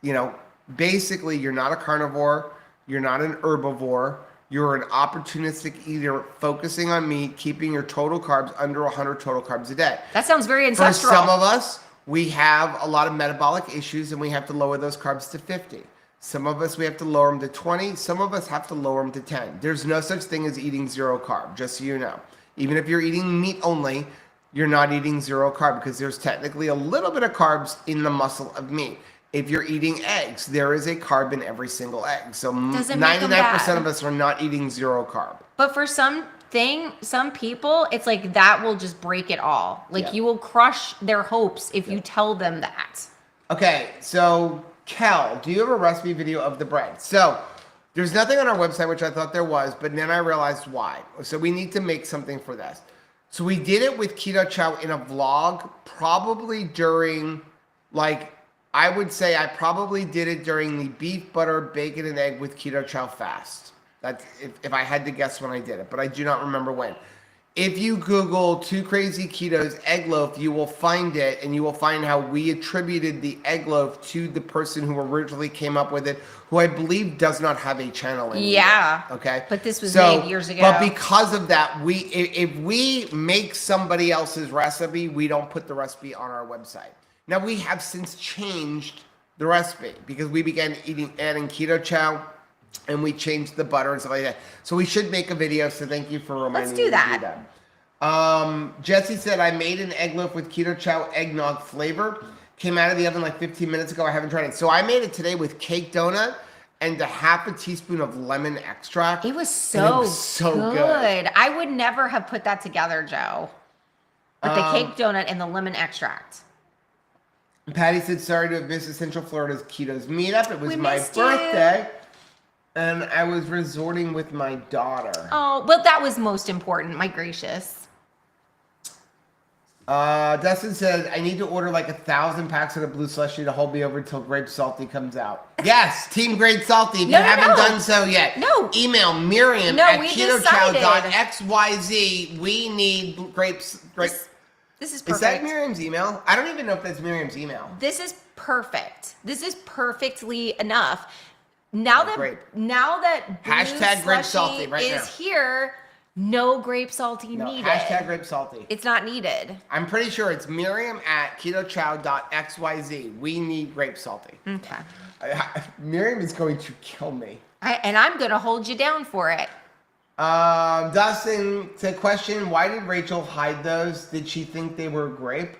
You know, basically, you're not a carnivore, you're not an herbivore, you're an opportunistic eater focusing on meat, keeping your total carbs under 100 total carbs a day. That sounds very ancestral. For some of us, we have a lot of metabolic issues and we have to lower those carbs to 50. Some of us, we have to lower them to 20. Some of us have to lower them to 10. There's no such thing as eating zero carb, just so you know. Even if you're eating meat only, you're not eating zero carb because there's technically a little bit of carbs in the muscle of meat. If you're eating eggs, there is a carb in every single egg. So 99% of us are not eating zero carb. But for some people, it's like that will just break it all. Like you will crush their hopes if you tell them that. Okay, so Kel, do you have a recipe video of the bread? So there's nothing on our website, which I thought there was, but then I realized why. So we need to make something for this. So we did it with Keto Chow in a vlog, probably during, like, I would say I probably did it during the beef, butter, bacon, and egg with Keto Chow fast. That's if I had to guess when I did it, but I do not remember when. If you Google 2 Crazy Ketos egg loaf, you will find it, and you will find how we attributed the egg loaf to the person who originally came up with it, who I believe does not have a channel anymore. Yeah. Okay. But this was made years ago. But because of that, if we make somebody else's recipe, we don't put the recipe on our website. Now, we have since changed the recipe because we began adding keto chow, and we changed the butter and stuff like that. So we should make a video. So thank you for reminding me to do that. Jesse said I made an egg loaf with keto chow eggnog flavor. Came out of the oven like 15 minutes ago. I haven't tried it. So I made it today with cake donut and a half a teaspoon of lemon extract. It was so good. I would never have put that together, Joe. With the cake donut and the lemon extract. Patty said, sorry to have missed Central Florida's Ketos meetup. It was my birthday. And I was resorting with my daughter. Oh, well, that was most important. My gracious. Dustin said, I need to order like 1,000 packs of the blue slushy to hold me over until Grape Salty comes out. Yes, Team Grape Salty. If you haven't done so yet, email Miriam at ketochow.xyz. We need grapes. This is perfect. Is that Miriam's email? I don't even know if that's Miriam's email. This is perfect. This is perfectly enough. Now that blue hashtag Grape Salty right now. is here, no Grape Salty needed. Hashtag Grape Salty. It's not needed. I'm pretty sure it's Miriam at ketochow.xyz. We need Grape Salty. Okay. Miriam is going to kill me. And I'm going to hold you down for it. Dustin said, question, why did Rachel hide those? Did she think they were grape?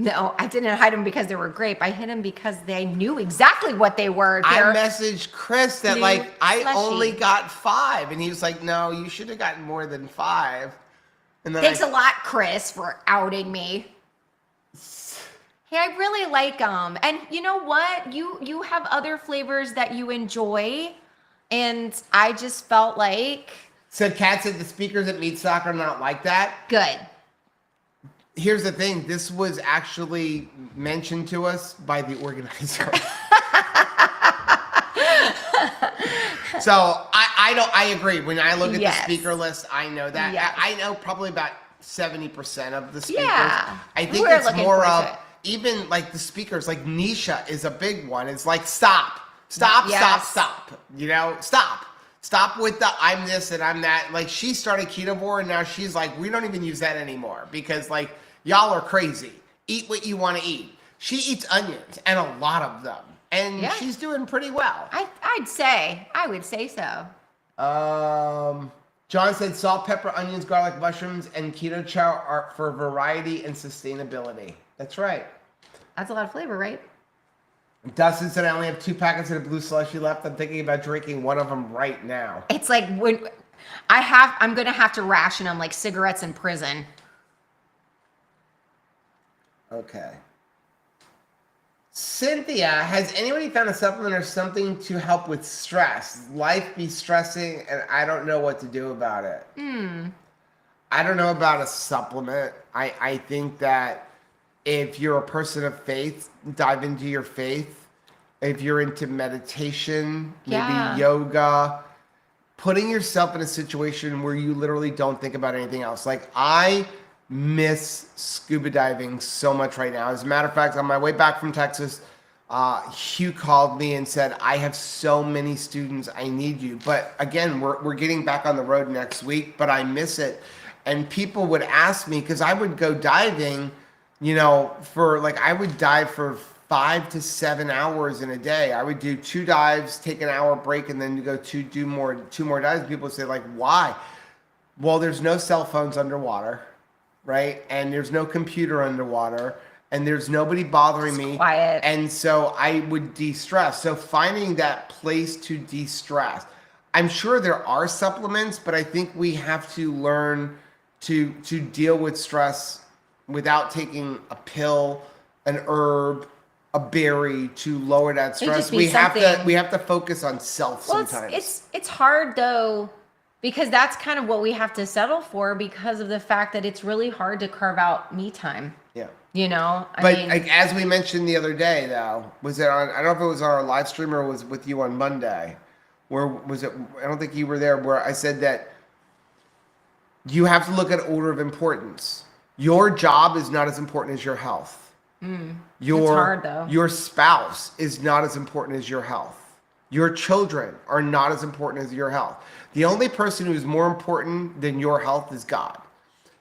No, I didn't hide them because they were grape. I hid them because they knew exactly what they were. I messaged Chris that I only got 5. And he was like, no, you should have gotten more than 5. And then Thanks a lot, Chris, for outing me. Hey, I really like them. And you know what? You have other flavors that you enjoy. And I just felt like... Said Kat said the speakers at Meat Stock are not like that. Good. Here's the thing. This was actually mentioned to us by the organizer. So I agree. When I look at the speaker list, I know that. Yes. I know probably about 70% of the speakers. Yeah. I think it's more of even like the speakers, like Nisha is a big one. It's like stop. You know, stop with the I'm this and I'm that. Like she started Ketovore and now she's like, we don't even use that anymore because like y'all are crazy. Eat what you want to eat. She eats onions and a lot of them. And she's doing pretty well. I would say so. John said salt, pepper, onions, garlic, mushrooms, and keto chow are for variety and sustainability. That's right. That's a lot of flavor, right? Dustin said I only have 2 packets of the blue slushy left. I'm thinking about drinking one of them right now. It's like when I'm gonna have to ration them like cigarettes in prison. Okay. Cynthia, has anybody found a supplement or something to help with stress? Life be stressing and I don't know what to do about it. I don't know about a supplement. I think that if you're a person of faith, dive into your faith. If you're into meditation, maybe yoga, putting yourself in a situation where you literally don't think about anything else. Like I miss scuba diving so much right now. As a matter of fact, on my way back from Texas, Hugh called me and said, I have so many students, I need you. But again, we're getting back on the road next week, but I miss it. And people would ask me, because I would go diving, you know, I would dive for 5 to 7 hours in a day. I would do 2 dives, take an hour break, and then go do 2 more dives. People say like, why? Well, there's no cell phones underwater, right? And there's no computer underwater, and there's nobody bothering me. Quiet. And so I would de-stress. So finding that place to de-stress. I'm sure there are supplements, but I think we have to learn to deal with stress without taking a pill, an herb, a berry to lower that stress. We have to focus on self sometimes. It's hard though, because that's kind of what we have to settle for because of the fact that it's really hard to carve out me time. Yeah. You know? I mean, as we mentioned the other day though, was it on, I don't know if it was on our live stream or was with you on Monday, where was it, I don't think you were there, where I said that you have to look at order of importance. Your job is not as important as your health. It's hard, though. Your spouse is not as important as your health. Your children are not as important as your health. The only person who is more important than your health is God.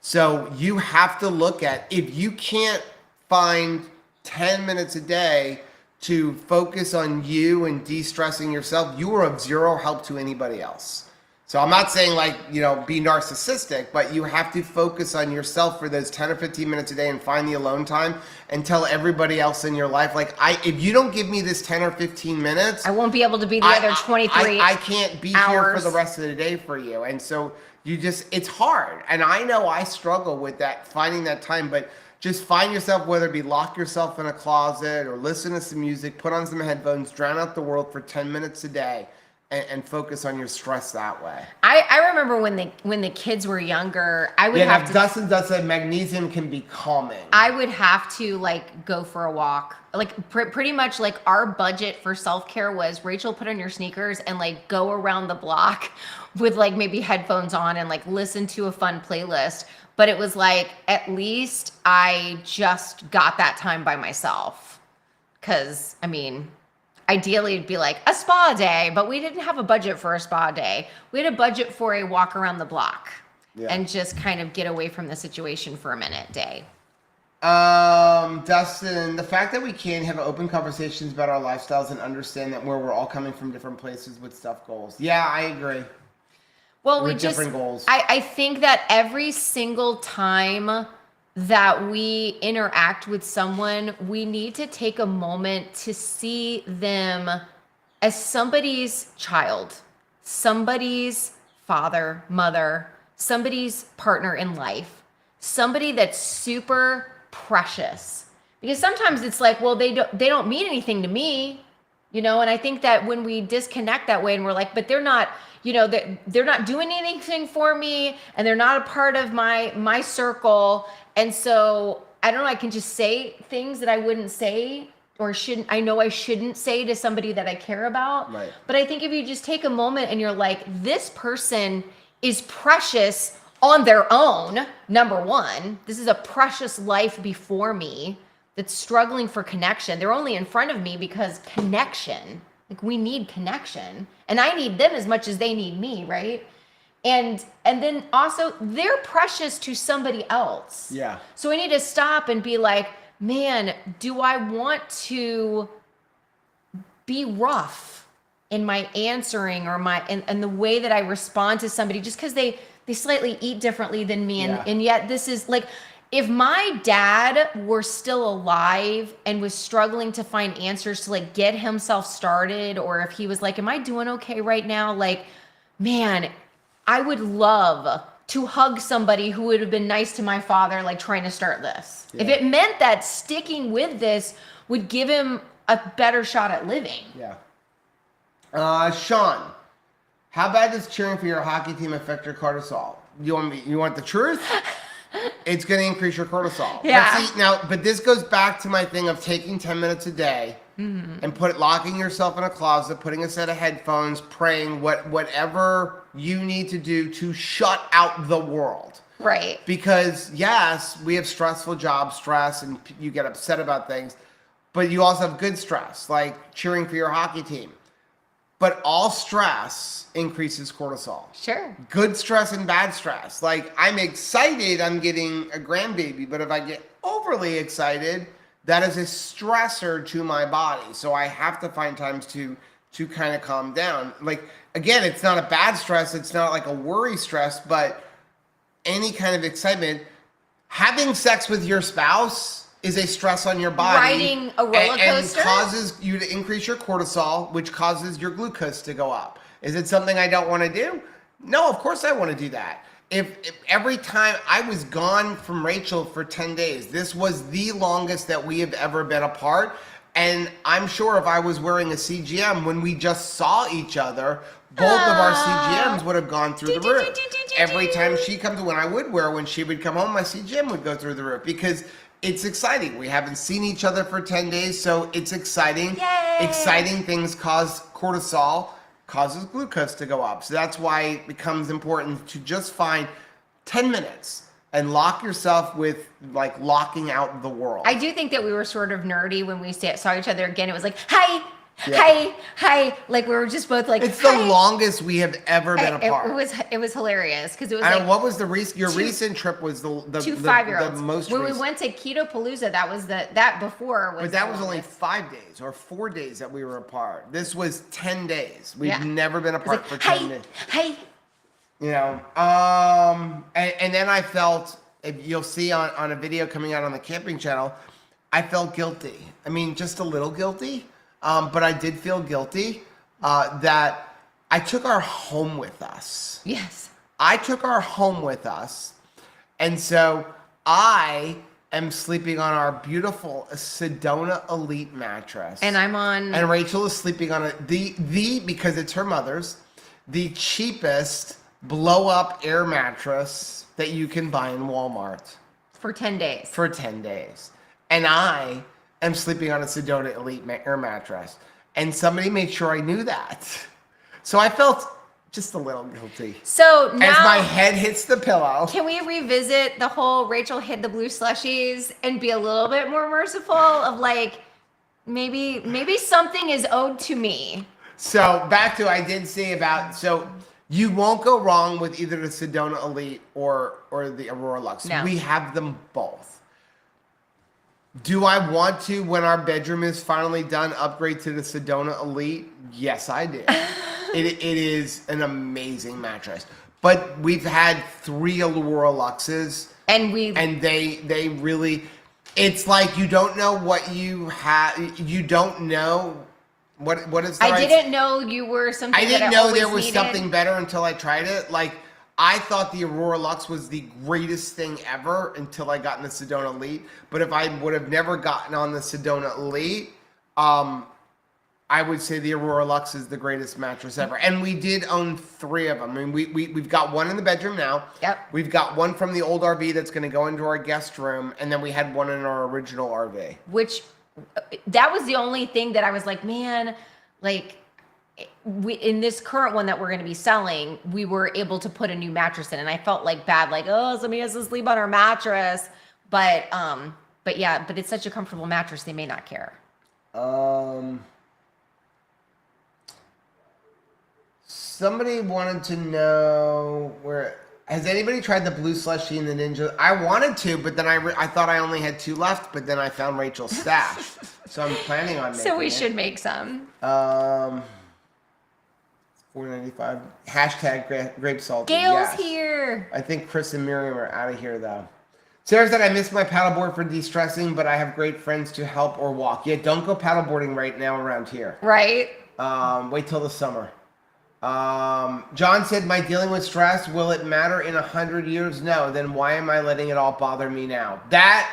So you have to look at, if you can't find 10 minutes a day to focus on you and de-stressing yourself, you are of zero help to anybody else. So I'm not saying like, be narcissistic, but you have to focus on yourself for those 10 or 15 minutes a day and find the alone time and tell everybody else in your life, like, if you don't give me this 10 or 15 minutes, I won't be able to be the other 23 I can't be hours here for the rest of the day for you. And so it's hard. And I know I struggle with that, finding that time, but just find yourself, whether it be lock yourself in a closet or listen to some music, put on some headphones, drown out the world for 10 minutes a day. And focus on your stress that way. I remember when the kids were younger, I would have to. Dustin does say magnesium can be calming. I would have to like go for a walk. Like pretty much like our budget for self-care was Rachel, put on your sneakers and like go around the block with like maybe headphones on and like listen to a fun playlist. But it was like at least I just got that time by myself. Cause I mean, ideally, it'd be like a spa day, but we didn't have a budget for a spa day. We had a budget for a walk around the block and just kind of get away from the situation for a minute day. Dustin, the fact that we can have open conversations about our lifestyles and understand that we're all coming from different places with stuff goals. Yeah, I agree. Well, with different goals. I think that every single time that we interact with someone, we need to take a moment to see them as somebody's child, somebody's father, mother, somebody's partner in life, somebody that's super precious. Because sometimes it's like, well, they don't mean anything to me, and I think that when we disconnect that way and we're like, but they're not, they're not doing anything for me and they're not a part of my circle. And so I don't know, I can just say things that I wouldn't say or I know I shouldn't say to somebody that I care about. Right. But I think if you just take a moment and you're like, this person is precious on their own, number one, this is a precious life before me that's struggling for connection. They're only in front of me because connection, like we need connection and I need them as much as they need me, right? And then also they're precious to somebody else. Yeah. So I need to stop and be like, man, do I want to be rough in my answering or and the way that I respond to somebody just because they slightly eat differently than me. And yet this is like, if my dad were still alive and was struggling to find answers to like get himself started, or if he was like, am I doing okay right now? Like, man, I would love to hug somebody who would have been nice to my father, like trying to start this. Yeah. If it meant that sticking with this would give him a better shot at living. Yeah. Sean, how bad does cheering for your hockey team affect your cortisol? You want the truth? It's going to increase your cortisol. Yeah. But this goes back to my thing of taking 10 minutes a day and locking yourself in a closet, putting a set of headphones, praying, whatever you need to do to shut out the world. Right. Because yes, we have stressful job stress and you get upset about things, but you also have good stress, like cheering for your hockey team. But all stress increases cortisol. Sure. Good stress and bad stress. Like, I'm excited I'm getting a grandbaby, but if I get overly excited, that is a stressor to my body. So I have to find times to kind of calm down. Like, again, it's not a bad stress. It's not like a worry stress, but any kind of excitement. Having sex with your spouse is a stress on your body. Riding a roller coaster? And causes you to increase your cortisol, which causes your glucose to go up. Is it something I don't want to do? No, of course I want to do that. If every time I was gone from Rachel for 10 days, this was the longest that we have ever been apart. And I'm sure if I was wearing a CGM when we just saw each other, both of our CGMs would have gone through the roof. Every time she comes, when she would come home, my CGM would go through the roof because it's exciting. We haven't seen each other for 10 days, so it's exciting. Yay! Exciting things cause cortisol, causes glucose to go up. So that's why it becomes important to just find 10 minutes and lock yourself with, like, locking out the world. I do think that we were sort of nerdy when we saw each other again. It was like, hi, Hi, hi. Like we were just both like, it's the longest we have ever been apart. It was hilarious because it was And like, what was the recent trip was the 2 5-year-olds. the most when recent. we went to Keto Palooza, that was that before was. But that was the only longest. 5 days or 4 days that we were apart. This was 10 days. We've Yeah. never been It was apart like, for 10 days. Hey. You know, and then I felt, if you'll see on a video coming out on the camping channel, I felt guilty. I mean, just a little guilty, but I did feel guilty that I took our home with us. Yes. I took our home with us, and so I am sleeping on our beautiful Sedona Elite mattress. And I'm on. And Rachel is sleeping on the because it's her mother's, the cheapest blow-up air mattress that you can buy in Walmart. For 10 days. For 10 days. And I am sleeping on a Sedona Elite air mattress. And somebody made sure I knew that. So I felt just a little guilty. So now, as my head hits the pillow. Can we revisit the whole Rachel hid the blue slushies and be a little bit more merciful of like, maybe something is owed to me. So back to I did say about, so you won't go wrong with either the Sedona Elite or the Aurora Luxe. No. We have them both. Do I want to, when our bedroom is finally done, upgrade to the Sedona Elite? Yes, I do. It is an amazing mattress. But we've had 3 Aurora Luxes. And they really, it's like you don't know what you have, you don't know what is the I didn't know you were something. I didn't know there was needed. something better until I tried it. Like, I thought the Aurora Luxe was the greatest thing ever until I got in the Sedona Elite. But if I would have never gotten on the Sedona Elite, I would say the Aurora Luxe is the greatest mattress ever. And we did own 3 of them. I mean, we've got one in the bedroom now. Yep. We've got one from the old RV that's going to go into our guest room. And then we had one in our original RV. Which, that was the only thing that I was like, man, like, in this current one that we're going to be selling, we were able to put a new mattress in, and I felt like bad, like, oh, somebody has to sleep on our mattress. But yeah, but it's such a comfortable mattress, they may not care. Somebody wanted to know has anybody tried the blue slushie and the Ninja? I wanted to, but then I thought I only had 2 left, but then I found Rachel's stash. So I'm planning on making So we it. should make some. $4.95. Hashtag grape salty. Gail's yes. here. I think Chris and Miriam are out of here though. Sarah said, I miss my paddleboard for de-stressing, but I have great friends to help or walk. Yeah, don't go paddleboarding right now around here. Right. Wait till the summer. John said, my dealing with stress, will it matter in 100 years? No. Then why am I letting it all bother me now? That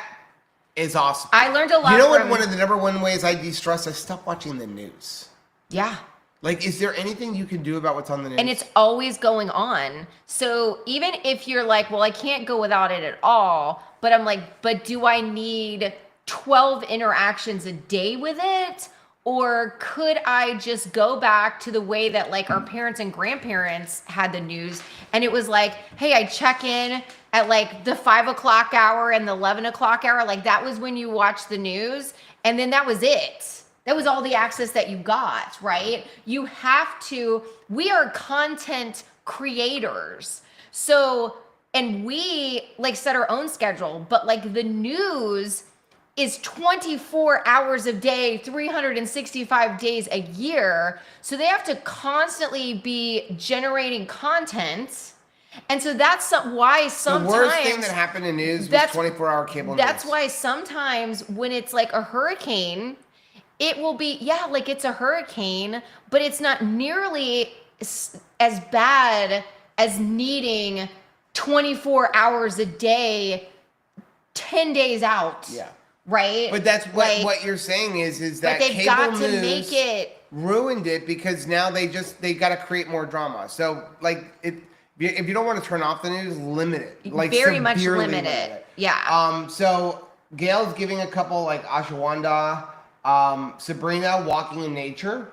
is awesome. I learned a lot. You know what? One of the number one ways I de-stress, I stop watching the news. Yeah. Like, is there anything you can do about what's on the news? And it's always going on. So even if you're like, well, I can't go without it at all, but I'm like, but do I need 12 interactions a day with it? Or could I just go back to the way that like our parents and grandparents had the news? And it was like, hey, I check in at like the 5 o'clock hour and the 11 o'clock hour. Like that was when you watched the news. And then that was it. That was all the access that you got, right? You have to, we are content creators. So, and we like set our own schedule, but like the news is 24 hours a day, 365 days a year. So they have to constantly be generating content. And so that's why sometimes... The worst thing that happened in news was 24-hour cable news. That's why sometimes when it's like a hurricane, it will be, yeah, like it's a hurricane, but it's not nearly as bad as needing 24 hours a day, 10 days out. Yeah. Right? But that's what you're saying is that they've cable got to news make it ruined it because now they got to create more drama. So like if you don't want to turn off the news, limit it. Like very much severely limit it. Yeah. So Gail's giving a couple like ashwagandha, Sabrina walking in nature,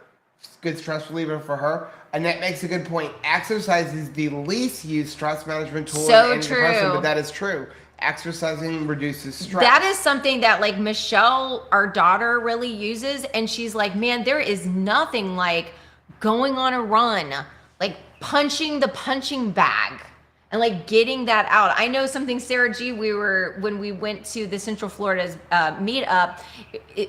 good stress reliever for her. Annette makes a good point. Exercise is the least used stress management tool So in true. antidepressant, but that is true. exercising reduces stress. That is something that like Michelle, our daughter, really uses. And she's like, man, there is nothing like going on a run, like punching the punching bag and like getting that out. I know something, Sarah G, when we went to the Central Florida's meetup,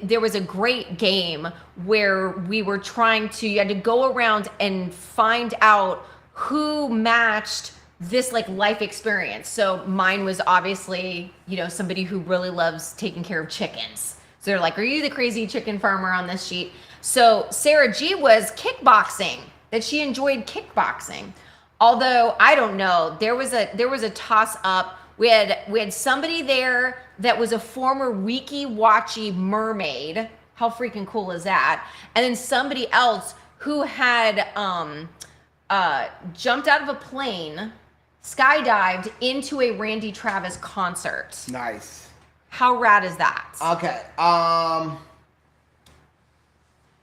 there was a great game where we were you had to go around and find out who matched this like life experience. So mine was obviously, somebody who really loves taking care of chickens. So they're like, are you the crazy chicken farmer on this sheet? So Sarah G was kickboxing, that she enjoyed kickboxing. Although I don't know, there was a toss up. We had somebody there that was a former Weeki-Watchy mermaid. How freaking cool is that? And then somebody else who had jumped out of a plane, skydived into a Randy Travis concert. Nice. How rad is that? Okay.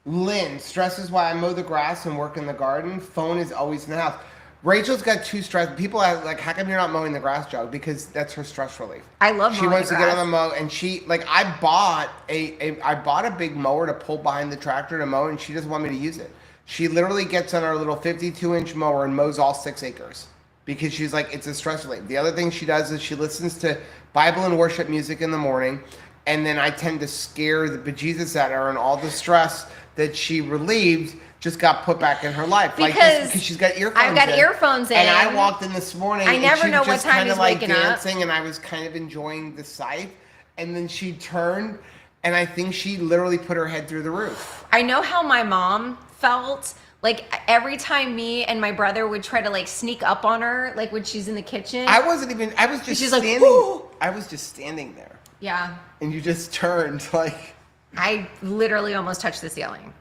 Lynn, stress is why I mow the grass and work in the garden. Phone is always in the house. Rachel's got two stress. People are like, how come you're not mowing the grass, Joe? Because that's her stress relief. I love She mowing wants the to get grass. on the mow, and she like I bought a big mower to pull behind the tractor to mow, and she doesn't want me to use it. She literally gets on our little 52-inch mower and mows all 6 acres because she's like, it's a stress relief. The other thing she does is she listens to Bible and worship music in the morning, and then I tend to scare the bejesus at her, and all the stress that she relieved just got put back in her life. Because she's got earphones in. I've got earphones in. And I walked in this morning I and never she know was what just time kind he's of like waking up. dancing, and I was kind of enjoying the sight. And then she turned, and I think she literally put her head through the roof. I know how my mom felt. Like every time me and my brother would try to like sneak up on her, like when she's in the kitchen. I was just She's like, standing. "Ooh." I was just standing there. Yeah. And you just turned like. I literally almost touched the ceiling.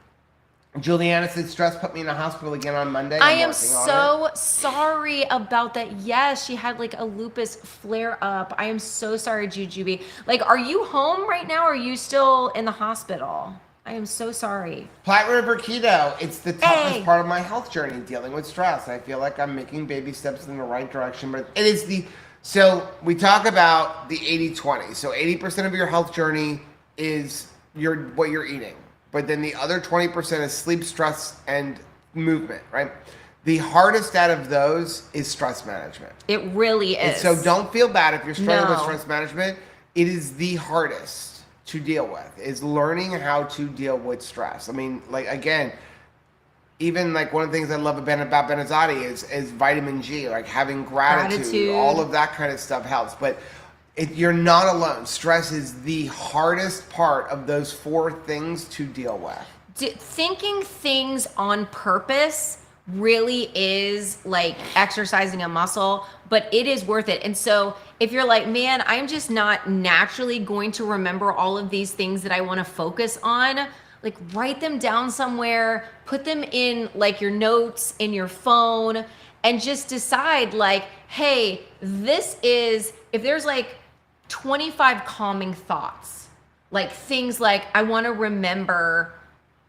Juliana said stress put me in a hospital again on Monday. I am so sorry about that. Yes, she had like a lupus flare up. I am so sorry, Jujubee. Like, are you home right now or are you still in the hospital? I am so sorry. Platte River Keto. It's the toughest Hey. part of my health journey, dealing with stress. I feel like I'm making baby steps in the right direction, but it is so we talk about the 80-20. So 80% of your health journey is what you're eating. But then the other 20% is sleep, stress, and movement, right? The hardest out of those is stress management. It really is. And so don't feel bad if you're struggling with No. stress management. It is the hardest to deal with, is learning how to deal with stress. I mean, like, again, even like one of the things I love about Benazati is vitamin G, like having gratitude. All of that kind of stuff helps. But you're not alone. Stress is the hardest part of those 4 things to deal with. Thinking things on purpose really is like exercising a muscle, but it is worth it. And so if you're like, man, I'm just not naturally going to remember all of these things that I want to focus on, like write them down somewhere, put them in like your notes in your phone, and just decide like, hey, if there's like 25 calming thoughts, like things like, I want to remember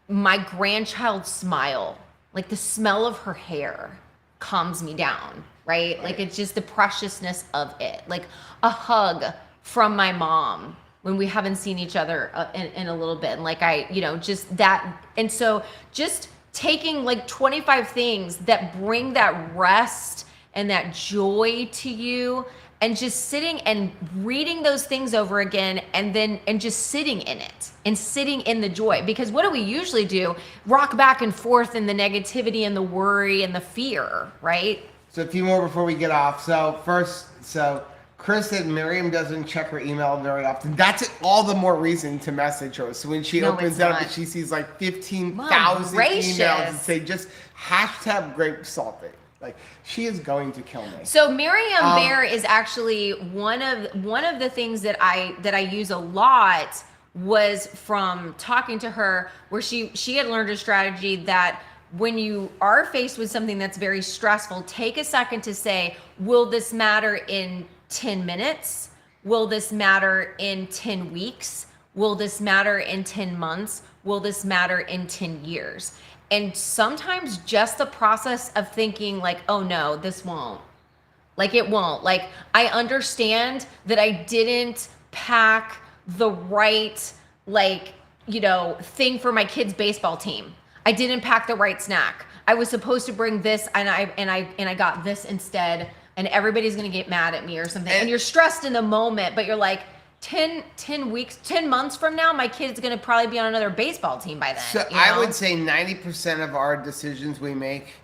my grandchild's smile, like the smell of her hair calms me down, right? Like it's just the preciousness of it, like a hug from my mom when we haven't seen each other in a little bit. And like just that. And so just taking like 25 things that bring that rest and that joy to you, and just sitting and reading those things over again, and just sitting in it and sitting in the joy. Because what do we usually do? Rock back and forth in the negativity and the worry and the fear, right? So a few more before we get off. So Chris said Miriam doesn't check her email very often. That's all the more reason to message her. So when she opens it up and she sees like 15,000 emails and say just hashtag grape salty. Like, she is going to kill me. So Miriam Bear is actually one of the things that I use a lot, was from talking to her, where she had learned a strategy that when you are faced with something that's very stressful, take a second to say, will this matter in 10 minutes? Will this matter in 10 weeks? Will this matter in 10 months? Will this matter in 10 years? And sometimes just the process of thinking like, oh no, this won't. Like it won't. Like I understand that I didn't pack the right thing for my kids' baseball team. I didn't pack the right snack. I was supposed to bring this and I got this instead, and everybody's gonna get mad at me or something. And you're stressed in the moment, but you're like 10 months from now, my kid's gonna probably be on another baseball team by then. So I would say 90% of our decisions we make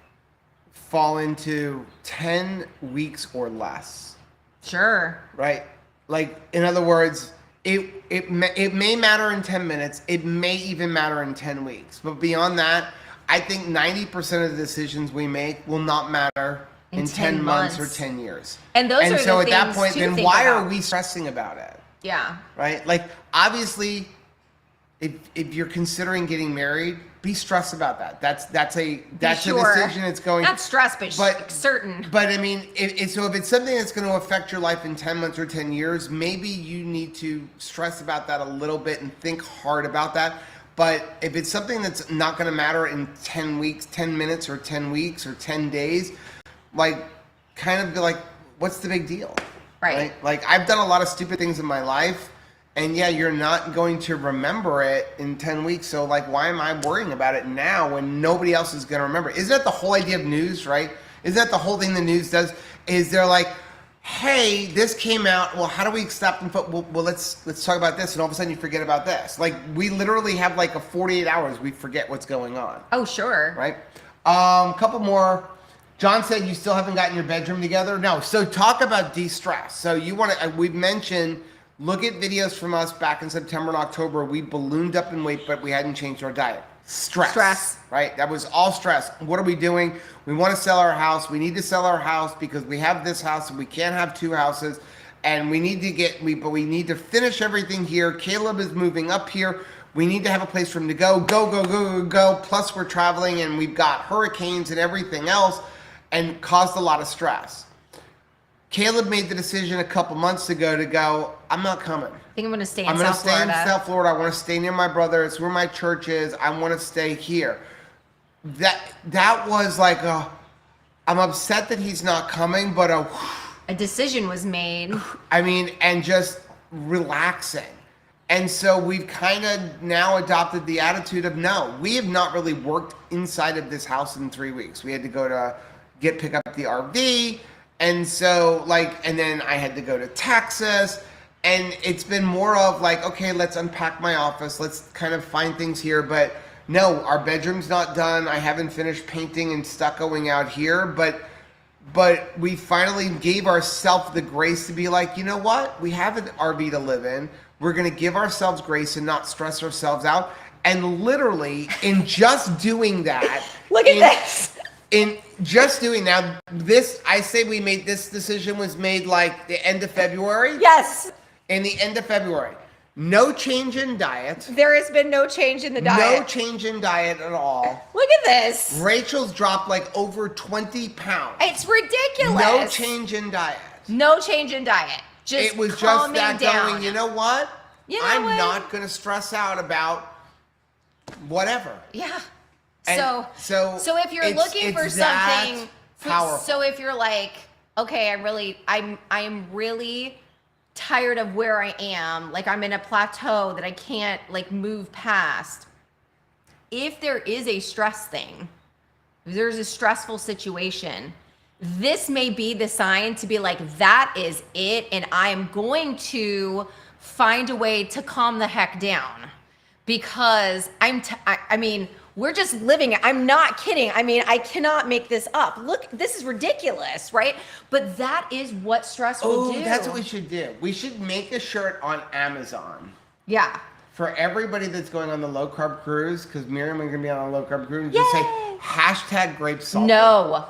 fall into 10 weeks or less. Sure. Right? Like, in other words, it may matter in 10 minutes. It may even matter in 10 weeks. But beyond that, I think 90% of the decisions we make will not matter in 10 months or 10 years. And those are so the at that things point, to then think why about. are we stressing about it? Yeah. Right? Like, obviously, if you're considering getting married, be stressed about that. That's a decision that's going. Not stress, but certain. But I mean, so if it's something that's going to affect your life in 10 months or 10 years, maybe you need to stress about that a little bit and think hard about that. But if it's something that's not going to matter in 10 weeks, 10 minutes, or 10 weeks, or 10 days, like, kind of be like, what's the big deal? Right. Like, I've done a lot of stupid things in my life. And yeah, you're not going to remember it in 10 weeks. So like, why am I worrying about it now when nobody else is going to remember? Isn't that the whole idea of news, right? Isn't that the whole thing the news does? Is they're like, hey, this came out. Well, how do we stop and well, let's talk about this. And all of a sudden you forget about this. Like, we literally have like a 48 hours. We forget what's going on. Oh, sure. Right. Couple more. John said you still haven't gotten your bedroom together. No. So talk about de-stress. So you want to, we've mentioned, look at videos from us back in September and October. We ballooned up in weight, but we hadn't changed our diet. Stress. Right? That was all stress. What are we doing? We want to sell our house. We need to sell our house because we have this house and we can't have two houses. And we need to but we need to finish everything here. Caleb is moving up here. We need to have a place for him to go. Plus we're traveling and we've got hurricanes and everything else, and caused a lot of stress. Caleb made the decision a couple months ago to go, I'm not coming. I think I'm going to stay in I'm South Florida. I'm going to stay in South Florida. I want to stay near my brother. It's where my church is. I want to stay here. That was like I'm upset that he's not coming, but a decision was made. I mean, and just relaxing. And so we've kind of now adopted the attitude of, no, we have not really worked inside of this house in 3 weeks. We had to go to pick up the RV. And so, and then I had to go to Texas, and it's been more of like, okay, let's unpack my office. Let's kind of find things here. But no, our bedroom's not done. I haven't finished painting and stuccoing out here. But we finally gave ourselves the grace to be like, you know what? We have an RV to live in. We're going to give ourselves grace and not stress ourselves out. And literally, in just doing that. Look at this. In just doing now, I say we made this decision was made like the end of February. Yes. In the end of February. No change in diet. There has been no change in the diet. No change in diet at all. Look at this. Rachel's dropped like over 20 pounds. It's ridiculous. No change in diet. No change in diet. Just it was just that down. going, you know what? I'm not going to stress out about whatever. Yeah. And so if you're looking for something, powerful. So if you're like, okay, I'm really tired of where I am, like I'm in a plateau that I can't like move past. If there is a stress thing, if there's a stressful situation, this may be the sign to be like, that is it, and I am going to find a way to calm the heck down, because I mean, we're just living it. I'm not kidding. I mean, I cannot make this up. Look, this is ridiculous, right? But that is what stress will do. Oh, that's what we should do. We should make a shirt on Amazon. Yeah. For everybody that's going on the low carb cruise, because Miriam is going to be on a low carb cruise, just say hashtag grape salt. No.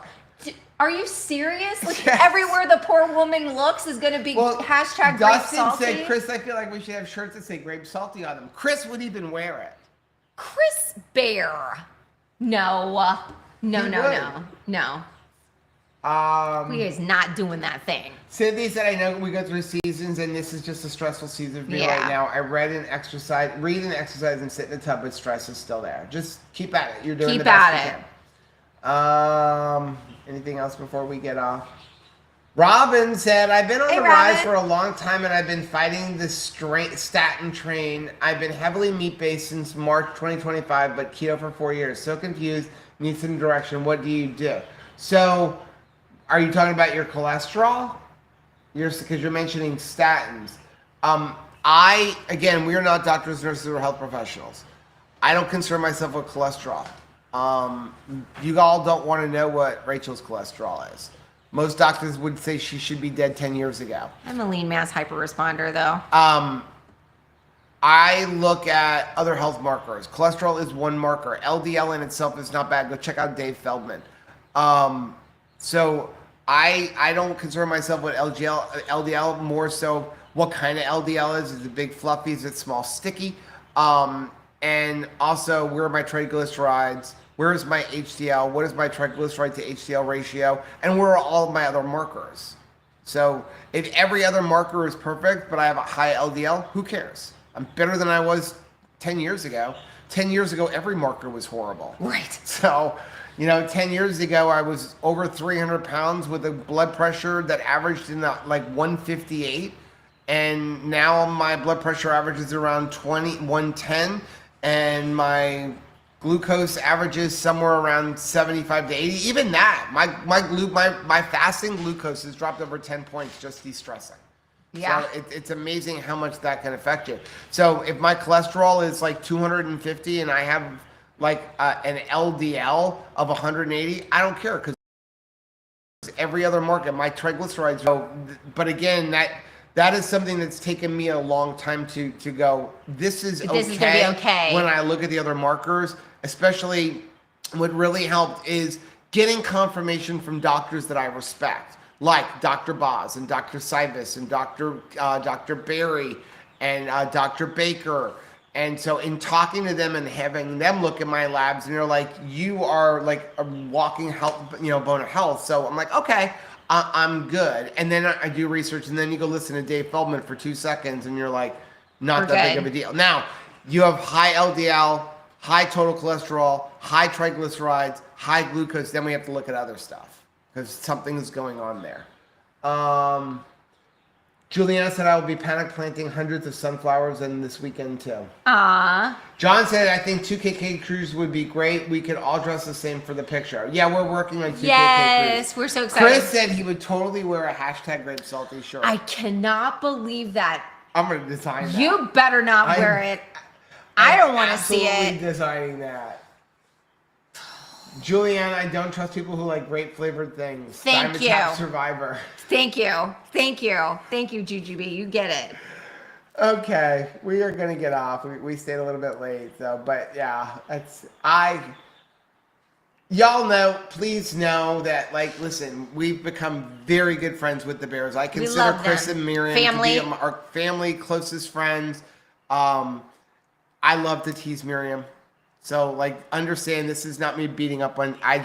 Are you serious? Like, yes. Everywhere the poor woman looks is going to be hashtag grape salty? Dustin said, Chris, I feel like we should have shirts that say grape salty on them. Chris would even wear it. Chris Bear. No. No. We is not doing that thing. Cynthia said, I know we go through seasons, and this is just a stressful season for me right now. I read and exercise, and sit in the tub, but stress is still there. Just keep at it. You're doing the best you can. Anything else before we get off? Robin said, I've been on Hey, the rise Robin. for a long time and I've been fighting the statin train. I've been heavily meat-based since March 2025, but keto for 4 years. So confused, need some direction. What do you do? So, are you talking about your cholesterol? Because you're mentioning statins. Again, we are not doctors, nurses, or health professionals. I don't concern myself with cholesterol. You all don't want to know what Rachel's cholesterol is. Most doctors would say she should be dead 10 years ago. I'm a lean mass hyperresponder, though. I look at other health markers. Cholesterol is one marker. LDL in itself is not bad. Go check out Dave Feldman. So I don't concern myself with LDL, more so what kind of LDL is. Is it big fluffy? Is it small sticky? And also, where are my triglycerides? Where is my HDL? What is my triglyceride to HDL ratio? And where are all of my other markers? So if every other marker is perfect, but I have a high LDL, who cares? I'm better than I was 10 years ago. 10 years ago, every marker was horrible. Right. So, 10 years ago, I was over 300 pounds with a blood pressure that averaged in like 158. And now my blood pressure averages around 110. And my glucose averages somewhere around 75 to 80. Even that, my fasting glucose has dropped over 10 points just de-stressing. Yeah. So it's amazing how much that can affect you. So if my cholesterol is like 250 and I have like an LDL of 180, I don't care because every other market, my triglycerides go. But again, that is something that's taken me a long time to go, this is gonna be okay when I look at the other markers. Especially what really helped is getting confirmation from doctors that I respect, like Dr. Boz and Dr. Sybus and Dr. Berry and Dr. Baker. And so in talking to them and having them look at my labs, and they're like, you are like a walking health, bone of health. So I'm like, okay, I'm good. And then I do research, and then you go listen to Dave Feldman for 2 seconds, and you're like, not that big of a deal. Now, you have high LDL, high total cholesterol, high triglycerides, high glucose, then we have to look at other stuff because something is going on there. Juliana said, I will be panic planting hundreds of sunflowers in this weekend too. John said, I think 2KK cruise would be great. We could all dress the same for the picture. Yeah, we're working on 2KK cruise. Yes, we're so excited. Chris said he would totally wear a hashtag grape salty shirt. I cannot believe that. I'm going to design that. You better not wear it. I don't want to see it. Absolutely designing that. Julianne, I don't trust people who like grape flavored things. Thank you. Survivor. Thank you. Thank you. Thank you, Jujubee. You get it. Okay, we are gonna get off. We stayed a little bit late, though. But yeah, y'all know. Please know that, like, listen, we've become very good friends with the Bears. I consider Chris and Miriam to be our family, closest friends. I love to tease Miriam. So, like, understand this is not me beating up on. I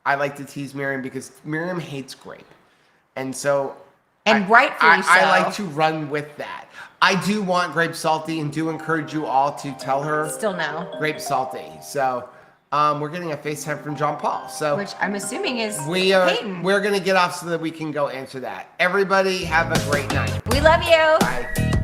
like to tease Miriam because Miriam hates grape, and so. And rightfully so. I like to run with that. I do want grape salty and do encourage you all to tell her. Still no. Grape salty. So, we're getting a FaceTime from John Paul. So, which I'm assuming is Peyton. We're going to get off so that we can go answer that. Everybody have a great night. We love you. Bye.